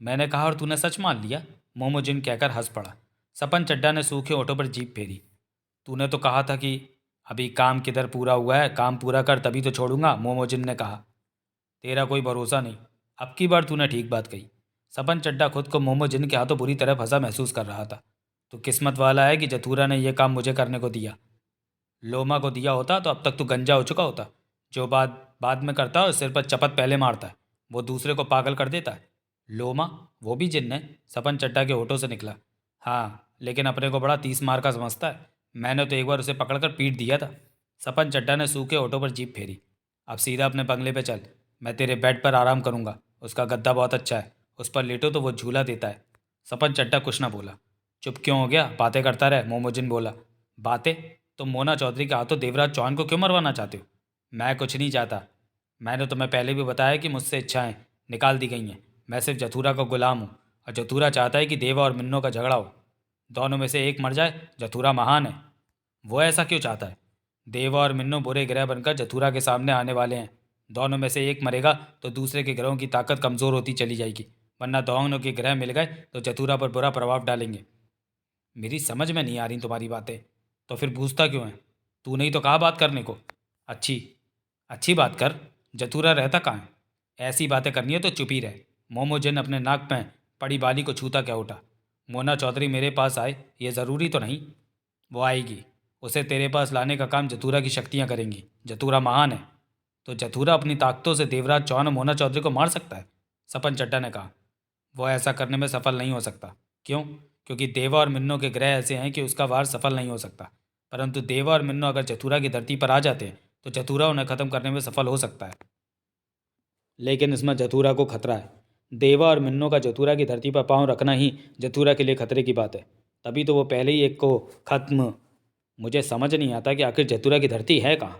मैंने कहा और तूने सच मान लिया। मोमोजिन कहकर हंस पड़ा। सपन चड्ढा ने सूखे होठों पर जीभ फेरी। तूने तो कहा था कि अभी काम किधर पूरा हुआ है, काम पूरा कर तभी तो छोड़ूंगा, मोमोजिन ने कहा। तेरा कोई भरोसा नहीं। अब की बार तूने ठीक बात कही। सपन चड्ढा खुद को मोमोजिन के हाथों बुरी तरह फंसा महसूस कर रहा था। तो किस्मत वाला है कि जथूरा ने यह काम मुझे करने को दिया। लोमा को दिया होता तो अब तक तू गंजा हो चुका होता। जो बात बाद में करता है और सिर पर चपत पहले मारता है, वो दूसरे को पागल कर देता है। लोमा? वो भी जिन्न है? सपन चड्ढा के होठों से निकला। हाँ, लेकिन अपने को बड़ा 30 मार का समझता है। मैंने तो एक बार उसे पकड़कर पीट दिया था। सपन चड्ढा ने सूखे होठों पर जीभ फेरी। अब सीधा अपने बंगले पे चल। मैं तेरे बेड पर आराम करूंगा। उसका गद्दा बहुत अच्छा है, उस पर लेटो तो वो झूला देता है। सपन चड्ढा कुछ ना बोला। चुप क्यों हो गया? बातें करता रहे, मोमोजिन बोला। बातें? तुम मोना चौधरी के हाथों देवराज चौहान को क्यों मरवाना चाहते हो? मैं कुछ नहीं चाहता। मैंने तुम्हें पहले भी बताया कि मुझसे इच्छाएं निकाल दी गई हैं। मैं सिर्फ जथूरा का गुलाम हूँ और जथूरा चाहता है कि देवा और मिन्नो का झगड़ा हो। दोनों में से एक मर जाए। जथूरा महान है। वो ऐसा क्यों चाहता है? देवा और मिन्नो बुरे ग्रह बनकर जथूरा के सामने आने वाले हैं। दोनों में से एक मरेगा तो दूसरे के ग्रहों की ताकत कमज़ोर होती चली जाएगी, वरना दोनों के ग्रह मिल गए तो चतुरा पर बुरा प्रभाव डालेंगे। मेरी समझ में नहीं आ रही तुम्हारी बातें, तो फिर पूछता क्यों है? तूने ही तो कहा बात करने को। अच्छी अच्छी बात कर। जतूरा रहता कहाँ है? ऐसी बातें करनी है तो चुप ही रहे। मोमोजन अपने नाक में पड़ी बाली को छूता क्या उठा। मोना चौधरी मेरे पास आए ये ज़रूरी तो नहीं। वो आएगी, उसे तेरे पास लाने का काम जतूरा की शक्तियाँ करेंगी। जतूरा महान है, तो जतूरा अपनी ताकतों से देवराज चौहान और मोना चौधरी को मार सकता है, सपन चड्डा ने कहा। वो ऐसा करने में सफल नहीं हो सकता। क्यों? क्योंकि देवा और मिन्नो के ग्रह ऐसे हैं कि उसका वार सफल नहीं हो सकता। परंतु देवा और मिन्नो अगर जतूरा की धरती पर आ जाते हैं तो जतूरा उन्हें ख़त्म करने में सफल हो सकता है। लेकिन इसमें जतूरा को खतरा है। देवा और मिन्नो का जतूरा की धरती पर पांव रखना ही जतूरा के लिए खतरे की बात है। तभी तो वो पहले ही एक को खत्म। मुझे समझ नहीं आता कि आखिर जतूरा की धरती है कहाँ।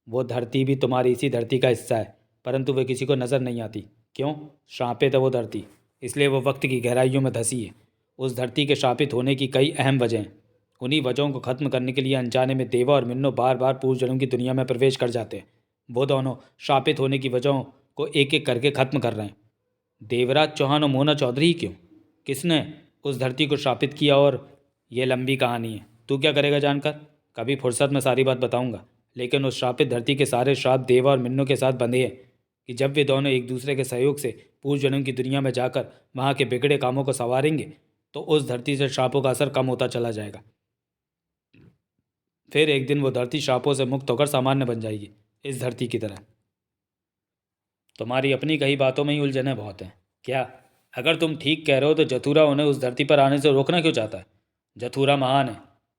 वो धरती भी तुम्हारी इसी धरती का हिस्सा है, परंतु वे किसी को नज़र नहीं आती। क्यों? श्रापित है वो धरती, इसलिए वो वक्त की गहराइयों में धंसी है। उस धरती के श्रापित होने की कई अहम वजह हैं। उन्हीं वजहों को खत्म करने के लिए अनजाने में देवा और मिन्नो बार बार पूर्व जन्म की दुनिया में प्रवेश कर जाते हैं। वो दोनों श्रापित होने की वजहों को एक एक करके खत्म कर रहे हैं। देवराज चौहान और मोना चौधरी ही क्यों? किसने उस धरती को श्रापित किया? और ये लंबी कहानी है, तू क्या करेगा जानकर? कभी फुर्सत में सारी बात बताऊंगा। लेकिन उस श्रापित धरती के सारे श्राप देवा और मिन्नो के साथ बंधे हैं कि जब वे दोनों एक दूसरे के सहयोग से पूर्व जन्म की दुनिया में जाकर वहाँ के बिगड़े कामों को संवारेंगे तो उस धरती से श्रापों का असर कम होता चला जाएगा। फिर एक दिन वो धरती श्रापों से मुक्त होकर सामान्य बन जाएगी, इस धरती की तरह। तुम्हारी अपनी कही बातों में ही उलझने बहुत हैं। क्या? अगर तुम ठीक कह रहे हो तो जथुरा उन्हें उस धरती पर आने से रोकना क्यों चाहता है? जथुरा महान है,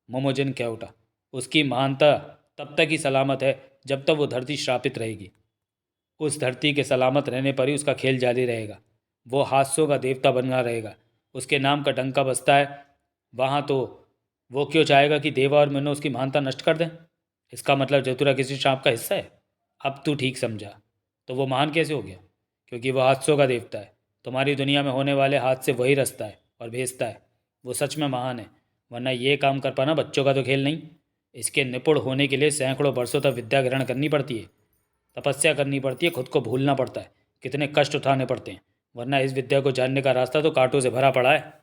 मोमोजिन कह उठा। उसकी महानता तब तक ही सलामत है जब तक वो धरती श्रापित रहेगी। उस धरती के सलामत रहने पर ही उसका खेल जारी रहेगा। वो हादसों का देवता बना रहेगा। उसके नाम का डंका बजता है वहाँ, तो वो क्यों चाहेगा कि देवा और मनु उसकी महानता नष्ट कर दें? इसका मतलब जतुरा किसी श्राप का हिस्सा है। अब तू ठीक समझा। तो वो महान कैसे हो गया? क्योंकि वो हादसों का देवता है। तुम्हारी दुनिया में होने वाले हादसे वही रचता है और भेजता है। वो सच में महान है, वरना ये काम कर पाना बच्चों का तो खेल नहीं। इसके निपुण होने के लिए सैकड़ों वर्षों तक विद्या ग्रहण करनी पड़ती है, तपस्या करनी पड़ती है, खुद को भूलना पड़ता है, कितने कष्ट उठाने पड़ते हैं। वरना इस विद्या को जानने का रास्ता तो कांटों से भरा पड़ा है।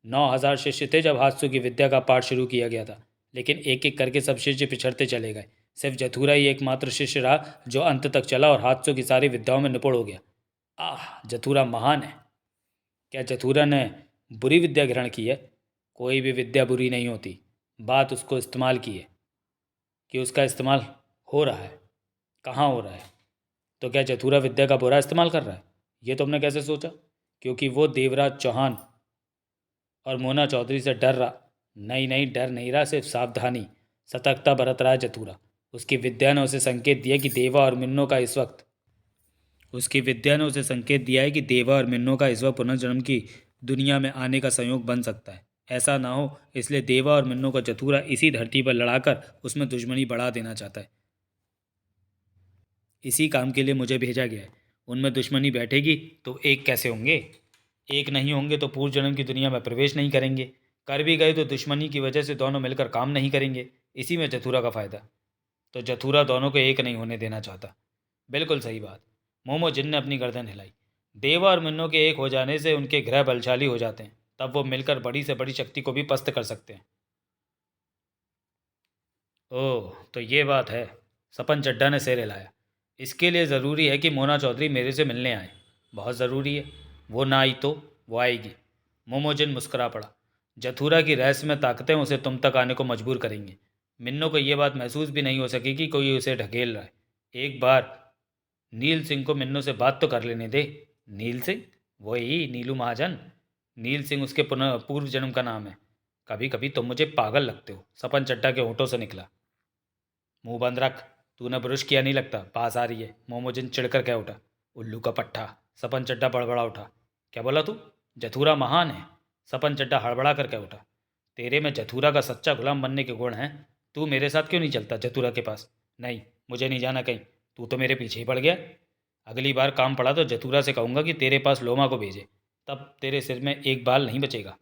9,000 शिष्य थे जब हादसों की विद्या का पाठ शुरू किया गया था, लेकिन एक एक करके सब शिष्य पिछड़ते चले गए। सिर्फ जथुरा ही एकमात्र शिष्य रहा जो अंत तक चला और हादसों की सारी विद्याओं में निपुण हो गया। जथुरा महान है। क्या जथुरा ने बुरी विद्या ग्रहण की है? कोई भी विद्या बुरी नहीं होती, बात उसको इस्तेमाल की है कि उसका इस्तेमाल हो रहा है। कहाँ हो रहा है? तो क्या जथुरा विद्या का बुरा इस्तेमाल कर रहा है? ये तुमने कैसे सोचा? क्योंकि वो देवराज चौहान और मोना चौधरी से डर रहा। नहीं नहीं, डर नहीं रहा, सिर्फ सावधानी, सतर्कता बरत रहा है जतूरा। उसकी विद्या ने उसे संकेत दिया कि देवा और मिन्नो का इस वक्त उसकी विद्या ने उसे संकेत दिया है कि देवा और मिन्नो का इस वक्त पुनर्जन्म की दुनिया में आने का संयोग बन सकता है। ऐसा ना हो इसलिए देवा और मिन्नो का जतूरा इसी धरती पर लड़ाकर उसमें दुश्मनी बढ़ा देना चाहता है। इसी काम के लिए मुझे भेजा गया है। उनमें दुश्मनी बैठेगी तो एक कैसे होंगे? एक नहीं होंगे तो पूर्व जन्म की दुनिया में प्रवेश नहीं करेंगे। कर भी गए तो दुश्मनी की वजह से दोनों मिलकर काम नहीं करेंगे। इसी में जथुरा का फ़ायदा। तो जथुरा दोनों को एक नहीं होने देना चाहता। बिल्कुल सही बात। मोमो जिन ने अपनी गर्दन हिलाई। देवा और मिन्नो के एक हो जाने से उनके ग्रह बलशाली हो जाते हैं, तब वो मिलकर बड़ी से बड़ी शक्ति को भी पस्त कर सकते हैं। ओह, तो ये बात है। सपन चड्ढा ने सिर हिलाया। इसके लिए ज़रूरी है कि मोना चौधरी मेरे से मिलने आए। बहुत ज़रूरी है। वो ना आई तो वो आएगी। मोमोजिन मुस्कुरा पड़ा। जथुरा की रहस्यमय ताकतें उसे तुम तक आने को मजबूर करेंगी। मिन्नो को ये बात महसूस भी नहीं हो सकेगी कि कोई उसे ढकेल रहा है। एक बार नील सिंह को मिन्नो से बात तो कर लेने दे। नील सिंह? वही नीलू महाजन। नील सिंह उसके पुनः पूर्व जन्म का नाम है। कभी कभी तुम मुझे पागल लगते हो, सपन चड्ढा के होठों से निकला। मुंह बंद रख। तूने ब्रश किया नहीं लगता, पास आ रही है। मोमोजिन चिढ़कर कह उठा। उल्लू का पट्टा। सपन चड्ढा बड़बड़ा उठा। क्या बोला तू? जथुरा महान है, सपन चड्ढा हड़बड़ा कर कह उठा। तेरे में जथुरा का सच्चा गुलाम बनने के गुण हैं। तू मेरे साथ क्यों नहीं चलता जथुरा के पास? नहीं, मुझे नहीं जाना कहीं। तू तो मेरे पीछे ही पड़ गया। अगली बार काम पड़ा तो जथुरा से कहूँगा कि तेरे पास लोमा को भेजे, तब तेरे सिर में एक बाल नहीं बचेगा।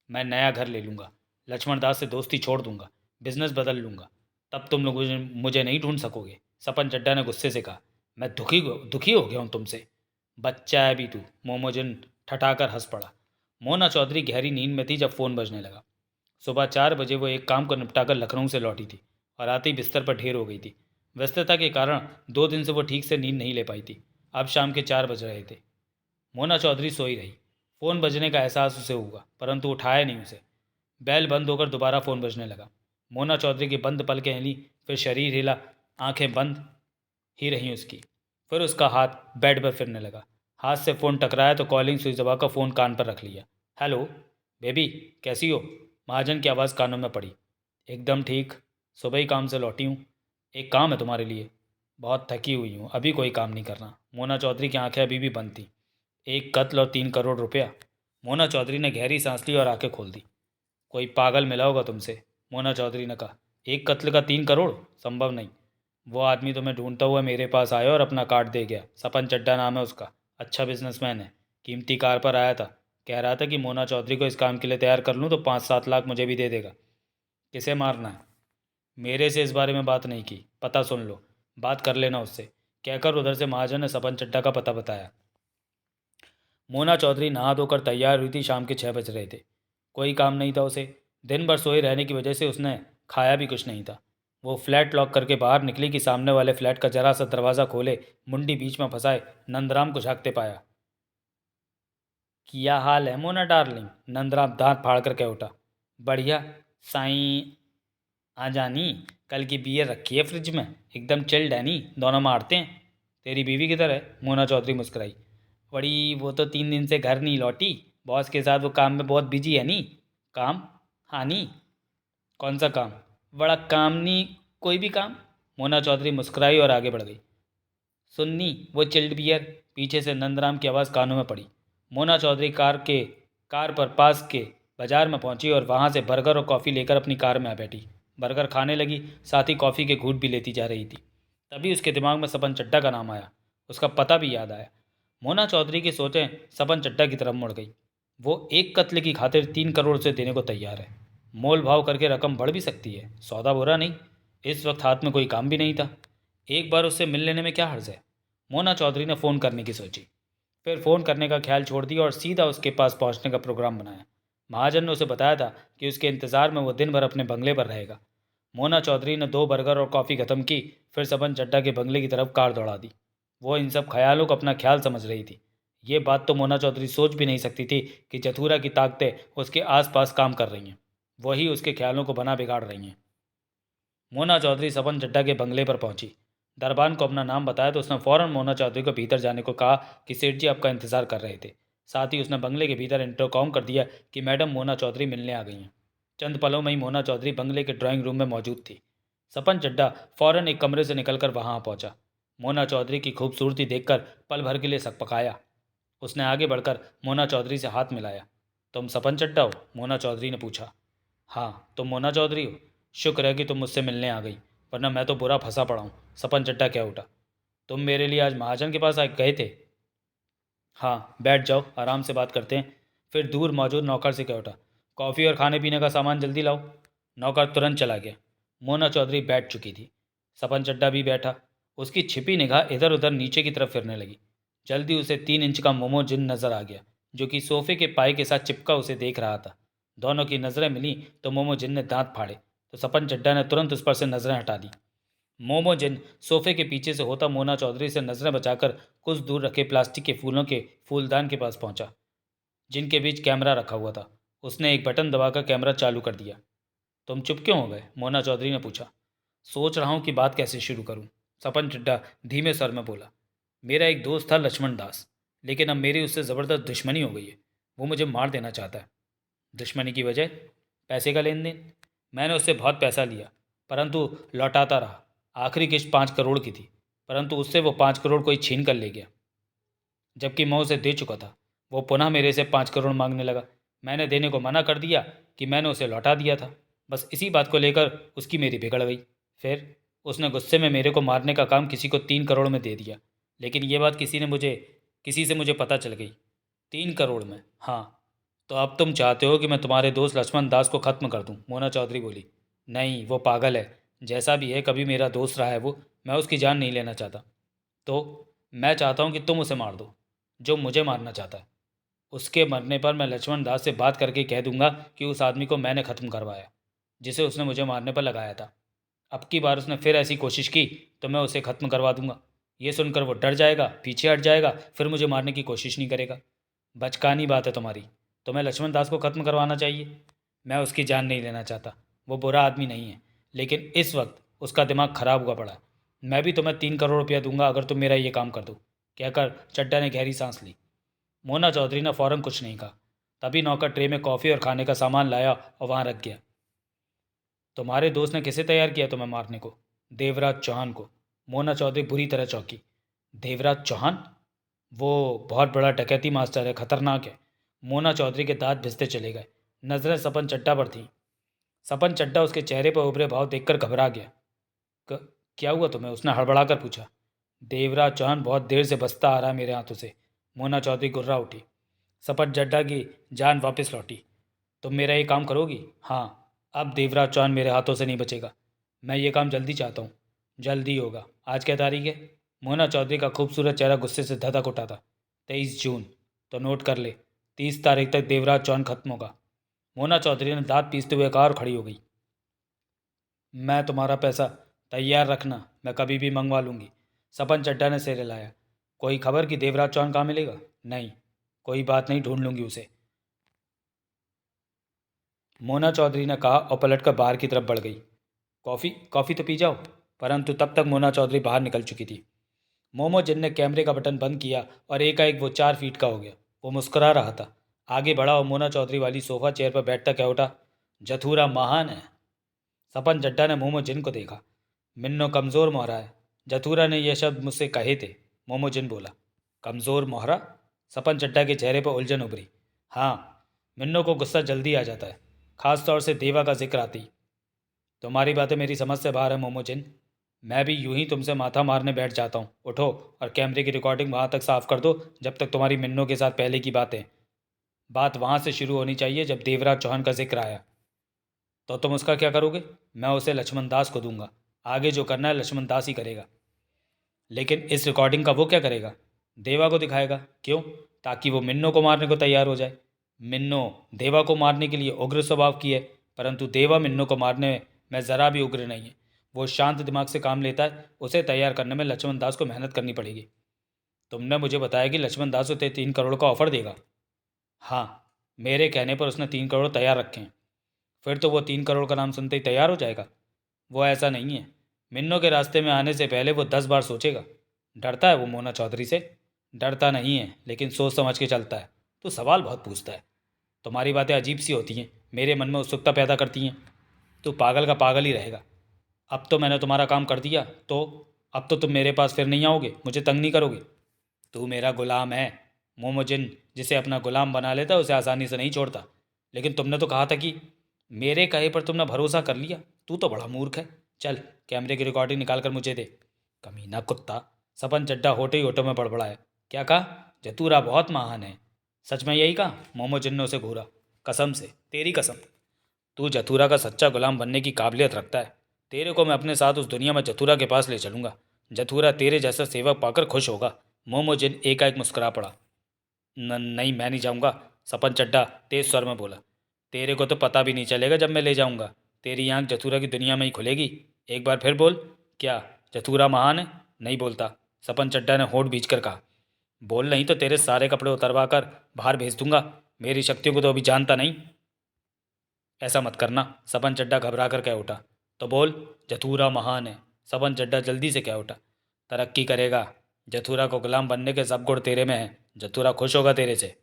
मैं नया घर ले लूँगा, लक्ष्मण दास से दोस्ती छोड़ दूंगा, बिजनेस बदल लूँगा, तब तुम लोग मुझे नहीं ढूंढ सकोगे, सपन चड्ढा ने गुस्से से कहा। मैं दुखी हो गया हूँ तुमसे। बच्चा है भी तू, मोमोजिन ठठाकर हंस पड़ा। मोना चौधरी गहरी नींद में थी जब फ़ोन बजने लगा। सुबह 4 बजे वो एक काम को निपटाकर लखनऊ से लौटी थी और आते ही बिस्तर पर ढेर हो गई थी। व्यस्तता के कारण 2 दिन से वो ठीक से नींद नहीं ले पाई थी। अब शाम के 4 बज रहे थे। मोना चौधरी सोई रही। फ़ोन बजने का एहसास उसे हुआ, परंतु उठाया नहीं उसे। बैल बंद होकर दोबारा फ़ोन बजने लगा। मोना चौधरी की बंद पलकें हिली, फिर शरीर हिला, आंखें बंद ही रहीं उसकी। फिर उसका हाथ बेड पर फिरने लगा। हाथ से फ़ोन टकराया तो कॉलिंग स्विच दबाकर फ़ोन कान पर रख लिया। हेलो बेबी, कैसी हो? महाजन की आवाज़ कानों में पड़ी। एकदम ठीक, सुबह ही काम से लौटी हूँ। एक काम है तुम्हारे लिए। बहुत थकी हुई हूँ, अभी कोई काम नहीं करना। मोना चौधरी की आंखें अभी भी बंद थीं। एक कत्ल और 3 करोड़ रुपया। मोना चौधरी ने गहरी सांस ली और आंखें खोल दी। कोई पागल मिला होगा तुमसे, मोना चौधरी ने कहा। एक कत्ल का 3 करोड़? संभव नहीं। वो आदमी तुम्हें ढूंढता हुआ मेरे पास आया और अपना कार्ड दे गया। सपन चड्डा नाम है उसका, अच्छा बिजनेसमैन है। कीमती कार पर आया था। कह रहा था कि मोना चौधरी को इस काम के लिए तैयार कर लूँ तो 5-7 लाख मुझे भी दे देगा। किसे मारना है? मेरे से इस बारे में बात नहीं की, पता सुन लो। बात कर लेना उससे, कहकर उधर से महाजन ने सपन चड्डा का पता बताया। मोना चौधरी नहा धोकर तैयार हुई थी। शाम के 6 बज रहे थे। कोई काम नहीं था उसे। दिन भर सोए रहने की वजह से उसने खाया भी कुछ नहीं था। वो फ्लैट लॉक करके बाहर निकली कि सामने वाले फ्लैट का जरा सा दरवाज़ा खोले, मुंडी बीच में फंसाए नंदराम को झांकते पाया। क्या हाल है मोना डार्लिंग? नंदराम दांत फाड़ कर कह उठा। बढ़िया साईं। आ जानी, कल की बियर रखी है फ्रिज में, एकदम चिल्ड है नी, दोनों मारते हैं। तेरी बीवी किधर है? मोना चौधरी मुस्कुराई। बड़ी, वो तो 3 दिन से घर नहीं लौटी। बॉस के साथ वो काम में बहुत बिजी है नी। काम? हाँ नी। कौन सा काम? बड़ा काम नी, कोई भी काम। मोना चौधरी मुस्कुराई और आगे बढ़ गई। सुन्नी, वो चिल्ड बियर। पीछे से नंदराम की आवाज़ कानों में पड़ी। मोना चौधरी कार पर पास के बाजार में पहुंची और वहां से बर्गर और कॉफ़ी लेकर अपनी कार में आ बैठी। बर्गर खाने लगी, साथ ही कॉफ़ी के घूंट भी लेती जा रही थी। तभी उसके दिमाग में सपन चड्डा का नाम आया। उसका पता भी याद आया। मोना चौधरी की सोचें सपन चड्डा की तरफ मुड़ गई। वो एक कत्ल की खातिर 3 करोड़ से देने को तैयार है। मोल भाव करके रकम बढ़ भी सकती है, सौदा बुरा नहीं। इस वक्त हाथ में कोई काम भी नहीं था। एक बार उससे मिल लेने में क्या हर्ज है? मोना चौधरी ने फ़ोन करने की सोची, फिर फ़ोन करने का ख्याल छोड़ दिया और सीधा उसके पास पहुंचने का प्रोग्राम बनाया। महाजन ने उसे बताया था कि उसके इंतज़ार में वो दिन भर अपने बंगले पर रहेगा। मोना चौधरी ने 2 बर्गर और कॉफ़ी ख़त्म की, फिर सपन चड्डा के बंगले की तरफ कार दौड़ा दी। वो इन सब ख्यालों को अपना ख्याल समझ रही थी। ये बात तो मोना चौधरी सोच भी नहीं सकती थी कि जथुरा की ताकतें उसके आसपास काम कर रही हैं, वही उसके ख्यालों को बना बिगाड़ रही हैं। मोना चौधरी सपन चड्डा के बंगले पर पहुंची। दरबान को अपना नाम बताया तो उसने फ़ौरन मोना चौधरी को भीतर जाने को कहा कि सेठ जी आपका इंतज़ार कर रहे थे। साथ ही उसने बंगले के भीतर इंटरकॉम कर दिया कि मैडम मोना चौधरी मिलने आ गई हैं। चंद पलों में ही मोना चौधरी बंगले के ड्राइंग रूम में मौजूद थी। सपन चड्डा फ़ौरन एक कमरे से निकलकर वहाँ पहुंचा। मोना चौधरी की खूबसूरती देखकर पल भर के लिए सकपकाया। उसने आगे बढ़कर मोना चौधरी से हाथ मिलाया। तुम सपन चड्डा हो? मोना चौधरी ने पूछा। हाँ, तुम मोना चौधरी हो? शुक्र है कि तुम मुझसे मिलने आ गई, वरना मैं तो बुरा फंसा पड़ा हूँ। सपन चड्डा कह उठा। तुम मेरे लिए आज महाजन के पास आ गए थे? हाँ, बैठ जाओ, आराम से बात करते हैं। फिर दूर मौजूद नौकर से कह उठा, कॉफ़ी और खाने पीने का सामान जल्दी लाओ। नौकर तुरंत चला गया। मोना चौधरी बैठ चुकी थी। सपन चड्डा भी बैठा। उसकी छिपी निगाह इधर उधर नीचे की तरफ फिरने लगी। जल्दी उसे 3 इंच का मोमो जिन नज़र आ गया, जो कि सोफे के पाए के साथ चिपका उसे देख रहा था। दोनों की नज़रें मिली तो मोमो जिन ने दांत फाड़े, तो सपन चड्डा ने तुरंत उस पर से नज़रें हटा दी। मोमो जिन सोफे के पीछे से होता मोना चौधरी से नज़रें बचाकर कुछ दूर रखे प्लास्टिक के फूलों के फूलदान के पास पहुंचा, जिनके बीच कैमरा रखा हुआ था। उसने एक बटन दबाकर कैमरा चालू कर दिया। तुम चुप क्यों हो गए? मोना चौधरी ने पूछा। सोच रहा हूँ कि बात कैसे शुरू करूँ, सपन चड्डा धीमे स्वर में बोला। मेरा एक दोस्त था लक्ष्मण दास, लेकिन अब मेरी उससे ज़बरदस्त दुश्मनी हो गई है। वो मुझे मार देना चाहता है। दुश्मनी की वजह? पैसे का लेन देन। मैंने उससे बहुत पैसा लिया, परंतु लौटाता रहा। आखिरी किश्त 5 करोड़ की थी, परंतु उससे वो 5 करोड़ कोई छीन कर ले गया, जबकि मैं उसे दे चुका था। वो पुनः मेरे से 5 करोड़ मांगने लगा। मैंने देने को मना कर दिया कि मैंने उसे लौटा दिया था। बस इसी बात को लेकर उसकी मेरी बिगड़ गई। फिर उसने गुस्से में मेरे को मारने का काम किसी को 3 करोड़ में दे दिया। लेकिन ये बात किसी से मुझे पता चल गई। 3 करोड़ में? हाँ। तो अब तुम चाहते हो कि मैं तुम्हारे दोस्त लक्ष्मण दास को ख़त्म कर दूं? मोना चौधरी बोली। नहीं, वो पागल है। जैसा भी है, कभी मेरा दोस्त रहा है वो। मैं उसकी जान नहीं लेना चाहता। तो मैं चाहता हूँ कि तुम उसे मार दो जो मुझे मारना चाहता है। उसके मरने पर मैं लक्ष्मण दास से बात करके कह दूंगा कि उस आदमी को मैंने ख़त्म करवाया जिसे उसने मुझे मारने पर लगाया था। अब की बार उसने फिर ऐसी कोशिश की तो मैं उसे ख़त्म करवा दूंगा। ये सुनकर वो डर जाएगा, पीछे हट जाएगा, फिर मुझे मारने की कोशिश नहीं करेगा। बचकानी बात है तुम्हारी। तुम्हें लक्ष्मण दास को ख़त्म करवाना चाहिए। मैं उसकी जान नहीं लेना चाहता। वो बुरा आदमी नहीं है, लेकिन इस वक्त उसका दिमाग खराब हुआ पड़ा है। मैं भी तुम्हें 3 करोड़ रुपया दूंगा अगर तुम मेरा ये काम कर दो। कहकर चड्डा ने गहरी सांस ली। मोना चौधरी ने फौरन कुछ नहीं कहा। तभी नौकर ट्रे में कॉफ़ी और खाने का सामान लाया और वहाँ रख गया। तुम्हारे दोस्त ने किसे तैयार किया तुम्हें मारने को? देवराज चौहान को। मोना चौधरी बुरी तरह चौंकी। देवराज चौहान? वो बहुत बड़ा डकैती मास्टर है, खतरनाक है। मोना चौधरी के दांत भिसते चले गए। नजरें सपन चड्डा पर थीं। सपन चड्डा उसके चेहरे पर उभरे भाव देखकर घबरा गया। क्या हुआ तुम्हें? उसने हड़बड़ा कर पूछा। देवराज चौहान बहुत देर से बसता आ रहा है मेरे हाथों से। मोना चौधरी गुर्रा उठी। सपन चड्डा की जान वापस लौटी। तुम मेरा ये काम करोगी? हाँ। अब देवराज चौहान मेरे हाथों से नहीं बचेगा। मैं ये काम जल्दी चाहता हूँ। जल्दी होगा। आज क्या तारीख है? मोना चौधरी का खूबसूरत चेहरा गुस्से से धधक उठा था। 23 जून। तो नोट कर ले। 30 तारीख तक देवराज चौहान खत्म होगा। मोना चौधरी ने दांत पीसते हुए कहा और खड़ी हो गई। मैं तुम्हारा पैसा तैयार रखना, मैं कभी भी मंगवा लूँगी। सपन चड्डा ने सिर हिलाया। कोई खबर कि देवराज चौहान कहाँ मिलेगा? नहीं। कोई बात नहीं, ढूंढ लूँगी उसे, मोना चौधरी ने कहा और पलटकर बाहर की तरफ बढ़ गई। कॉफ़ी कॉफ़ी तो पी जाओ। परंतु तब तक मोना चौधरी बाहर निकल चुकी थी। मोमो जिन ने कैमरे का बटन बंद किया और एकाएक वो 4 फीट का हो गया। वो मुस्कुरा रहा था। आगे बढ़ा और मोना चौधरी वाली सोफा चेयर पर बैठता कह उठा, जथुरा महान है। सपन चड्डा ने मोमो जिन को देखा। मिन्नो कमज़ोर मोहरा है। जथुरा ने यह शब्द मुझसे कहे थे, मोमो जिन बोला। कमज़ोर मोहरा? सपन चड्डा के चेहरे पर उलझन उभरी। हाँ, मिन्नो को गुस्सा जल्दी आ जाता है, खास तौर से देवा का जिक्र आती। तुम्हारी बातें मेरी समझ से बाहर है मोमोजिन। मैं भी यूं ही तुमसे माथा मारने बैठ जाता हूँ। उठो और कैमरे की रिकॉर्डिंग वहाँ तक साफ कर दो जब तक तुम्हारी मिन्नो के साथ पहले की बात है। बात वहाँ से शुरू होनी चाहिए जब देवराज चौहान का जिक्र आया। तो तुम उसका क्या करोगे? मैं उसे लक्ष्मण दास को दूंगा। आगे जो करना है लक्ष्मण दास ही करेगा। लेकिन इस रिकॉर्डिंग का वो क्या करेगा? देवा को दिखाएगा। क्यों? ताकि वो मिन्नो को मारने को तैयार हो जाए। मिन्नो देवा को मारने के लिए उग्र स्वभाव की है, परंतु देवा मिन्नो को मारने में ज़रा भी उग्र नहीं है। वो शांत दिमाग से काम लेता है। उसे तैयार करने में लक्ष्मण दास को मेहनत करनी पड़ेगी। तुमने मुझे बताया कि लक्ष्मण दास उसे 3 करोड़ का ऑफर देगा। हाँ, मेरे कहने पर उसने 3 करोड़ तैयार रखे हैं। फिर तो वो 3 करोड़ का नाम सुनते ही तैयार हो जाएगा। वो ऐसा नहीं है। मिन्नो के रास्ते में आने से पहले वो 10 बार सोचेगा। डरता है वो मोना चौधरी से? डरता नहीं है, लेकिन सोच समझ के चलता है। तो सवाल बहुत पूछता है। तुम्हारी बातें अजीब सी होती हैं, मेरे मन में उत्सुकता पैदा करती हैं। तो पागल का पागल ही रहेगा। अब तो मैंने तुम्हारा काम कर दिया, तो अब तो तुम मेरे पास फिर नहीं आओगे, मुझे तंग नहीं करोगे। तू मेरा गुलाम है। मोमोजिन जिसे अपना गुलाम बना लेता उसे आसानी से नहीं छोड़ता। लेकिन तुमने तो कहा था कि मेरे कहे पर तुमने भरोसा कर लिया। तू तो बड़ा मूर्ख है। चल, कैमरे की रिकॉर्डिंग निकाल कर मुझे दे। कमीना कुत्ता। सपन चड्डा होटे ही होटो में बड़बड़ाया। क्या कहा? जतूरा बहुत महान है। सच में यही कहा? मोमोजिन ने उसे घूरा। कसम से, तेरी कसम। तू जथुरा का सच्चा गुलाम बनने की काबिलियत रखता है। तेरे को मैं अपने साथ उस दुनिया में जथुरा के पास ले चलूंगा। जथुरा तेरे जैसा सेवक पाकर खुश होगा। मोमोजिन एकाएक मुस्कुरा पड़ा। नहीं, मैं नहीं जाऊंगा। सपन चड्डा तेज स्वर में बोला। तेरे को तो पता भी नहीं चलेगा जब मैं ले जाऊंगा। तेरी आंख जथुरा की दुनिया में ही खुलेगी। एक बार फिर बोल। क्या जथुरा महान है? नहीं बोलता। सपन चड्डा ने होठ भींच कर कहा। बोल नहीं तो तेरे सारे कपड़े उतरवा कर बाहर भेज दूंगा। मेरी शक्तियों को तो अभी जानता नहीं। ऐसा मत करना। सपन चड्डा घबरा कर कह उठा। तो बोल, जथुरा महान है। सपन चड्डा जल्दी से कह उठा। तरक्की करेगा। जथुरा को गुलाम बनने के सब गुण तेरे में हैं। जथुरा खुश होगा तेरे से।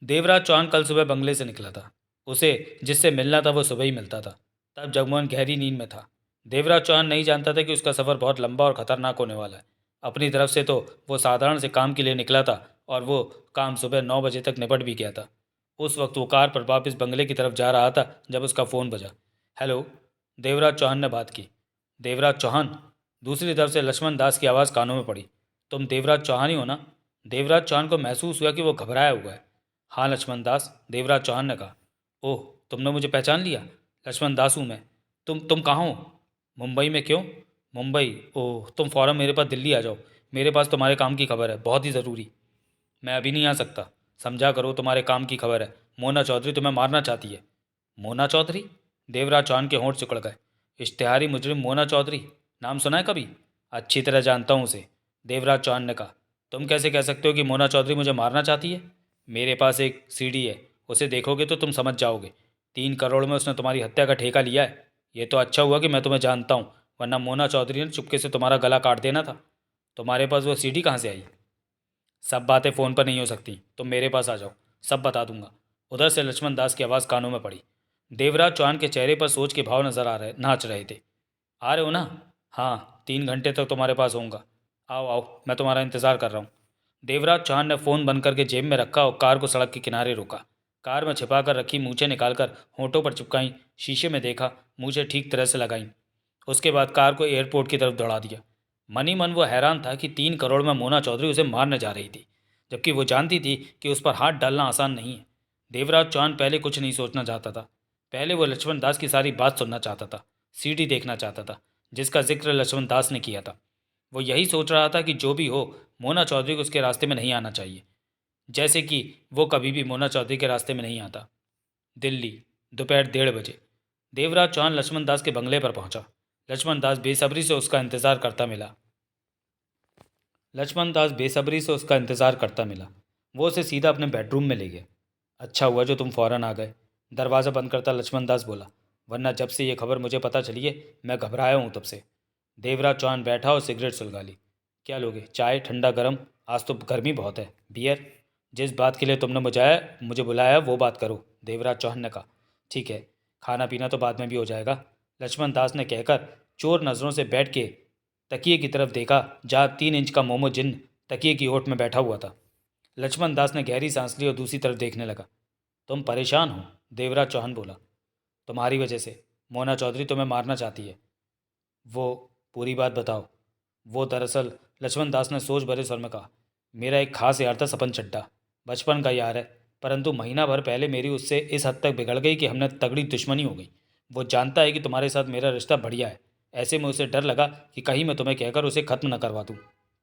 देवराज चौहान कल सुबह बंगले से निकला था। उसे जिससे मिलना था वो सुबह ही मिलता था। तब जगमोहन गहरी नींद में था। देवराज चौहान नहीं जानता था कि उसका सफ़र बहुत लंबा और ख़तरनाक होने वाला है। अपनी तरफ से तो वो साधारण से काम के लिए निकला था और वो काम सुबह 9 बजे तक निपट भी गया था। उस वक्त वो कार पर वापस बंगले की तरफ जा रहा था जब उसका फ़ोन बजा। हेलो, देवराज चौहान ने बात की। देवराज चौहान? दूसरी तरफ से लक्ष्मण दास की आवाज़ कानों में पड़ी। तुम देवराज चौहान ही हो ना? देवराज चौहान को महसूस हुआ कि वो घबराया हुआ है। हाँ लक्ष्मण दास, देवराज चौहान ने कहा। ओह, तुमने मुझे पहचान लिया। लक्ष्मण दास हूँ मैं। तुम कहाँ हो? मुंबई में? क्यों? मुंबई? ओह, तुम फ़ौरन मेरे पास दिल्ली आ जाओ। मेरे पास तुम्हारे काम की खबर है, बहुत ही ज़रूरी। मैं अभी नहीं आ सकता। समझा करो, तुम्हारे काम की खबर है। मोना चौधरी तुम्हें मारना चाहती है। मोना चौधरी? देवराज चौहान के होंठ सिकुड़ गए। इश्तिहारी मुजरिम मोना चौधरी? नाम सुना है कभी? अच्छी तरह जानता हूँ उसे, देवराज चौहान ने कहा। तुम कैसे कह सकते हो कि मोना चौधरी मुझे मारना चाहती है? मेरे पास एक सीडी है, उसे देखोगे तो तुम समझ जाओगे। 3 करोड़ में उसने तुम्हारी हत्या का ठेका लिया है। ये तो अच्छा हुआ कि मैं तुम्हें जानता हूँ, वरना मोना चौधरी ने चुपके से तुम्हारा गला काट देना था। तुम्हारे पास वो सीडी कहाँ से आई? सब बातें फ़ोन पर नहीं हो सकती, तुम मेरे पास आ जाओ, सब बता दूंगा। उधर से लक्ष्मण दास की आवाज़ कानों में पड़ी। देवराज चौहान के चेहरे पर सोच के भाव नजर आ रहे नाच रहे थे। आ रहे हो ना? हाँ, 3 घंटे तक तुम्हारे पास होऊंगा। आओ आओ, मैं तुम्हारा इंतज़ार कर रहा हूँ। देवराज चौहान ने फ़ोन बंद करके जेब में रखा और कार को सड़क के किनारे रोका। कार में छिपा कर रखी मूछें निकालकर होंठों पर चिपकाई, शीशे में देखा, मूछें ठीक तरह से लगाई। उसके बाद कार को एयरपोर्ट की तरफ दौड़ा दिया। मन ही मन वो हैरान था कि 3 करोड़ में मोना चौधरी उसे मारने जा रही थी, जबकि वो जानती थी कि उस पर हाथ डालना आसान नहीं है। देवराज चौहान पहले कुछ नहीं सोचना चाहता था। पहले वो लक्ष्मण दास की सारी बात सुनना चाहता था, सीडी देखना चाहता था, जिसका जिक्र लक्ष्मण दास ने किया था। वो यही सोच रहा था कि जो भी हो, मोना चौधरी को उसके रास्ते में नहीं आना चाहिए, जैसे कि वो कभी भी मोना चौधरी के रास्ते में नहीं आता। दिल्ली, दोपहर 1:30 बजे। देवराज चौहान लक्ष्मण दास के बंगले पर पहुंचा। लक्ष्मण दास बेसब्री से उसका इंतजार करता मिला। वो उसे सीधा अपने बेडरूम में ले गया। अच्छा हुआ जो तुम फौरन आ गए, दरवाज़ा बंद करता लक्ष्मण दास बोला। वरना जब से ये खबर मुझे पता चली है, मैं घबराया हूँ तब से। देवराज चौहान बैठा और सिगरेट सुलगा ली। क्या लोगे, चाय, ठंडा, गरम? आज तो गर्मी बहुत है। बियर? जिस बात के लिए तुमने मुझे बुलाया वो बात करो, देवराज चौहान ने कहा। ठीक है, खाना पीना तो बाद में भी हो जाएगा, लक्ष्मण दास ने कहकर चोर नज़रों से बैठ के तकिए की तरफ देखा, जहाँ 3 इंच का मोमो जिन तकिए की ओट में बैठा हुआ था। लक्ष्मण दास ने गहरी सांस ली और दूसरी तरफ देखने लगा। तुम परेशान हो, देवराज चौहान बोला। तुम्हारी वजह से। मोना चौधरी तुम्हें मारना चाहती है। वो, पूरी बात बताओ। वो दरअसल, लक्ष्मण दास ने सोच भरे स्वर में कहा, मेरा एक खास यार था सपन चड्ढा। बचपन का यार है, परंतु महीना भर पहले मेरी उससे इस हद तक बिगड़ गई कि हमने तगड़ी दुश्मनी हो गई। वो जानता है कि तुम्हारे साथ मेरा रिश्ता बढ़िया है। ऐसे में उसे डर लगा कि कहीं मैं तुम्हें कहकर उसे ख़त्म न करवा दूँ।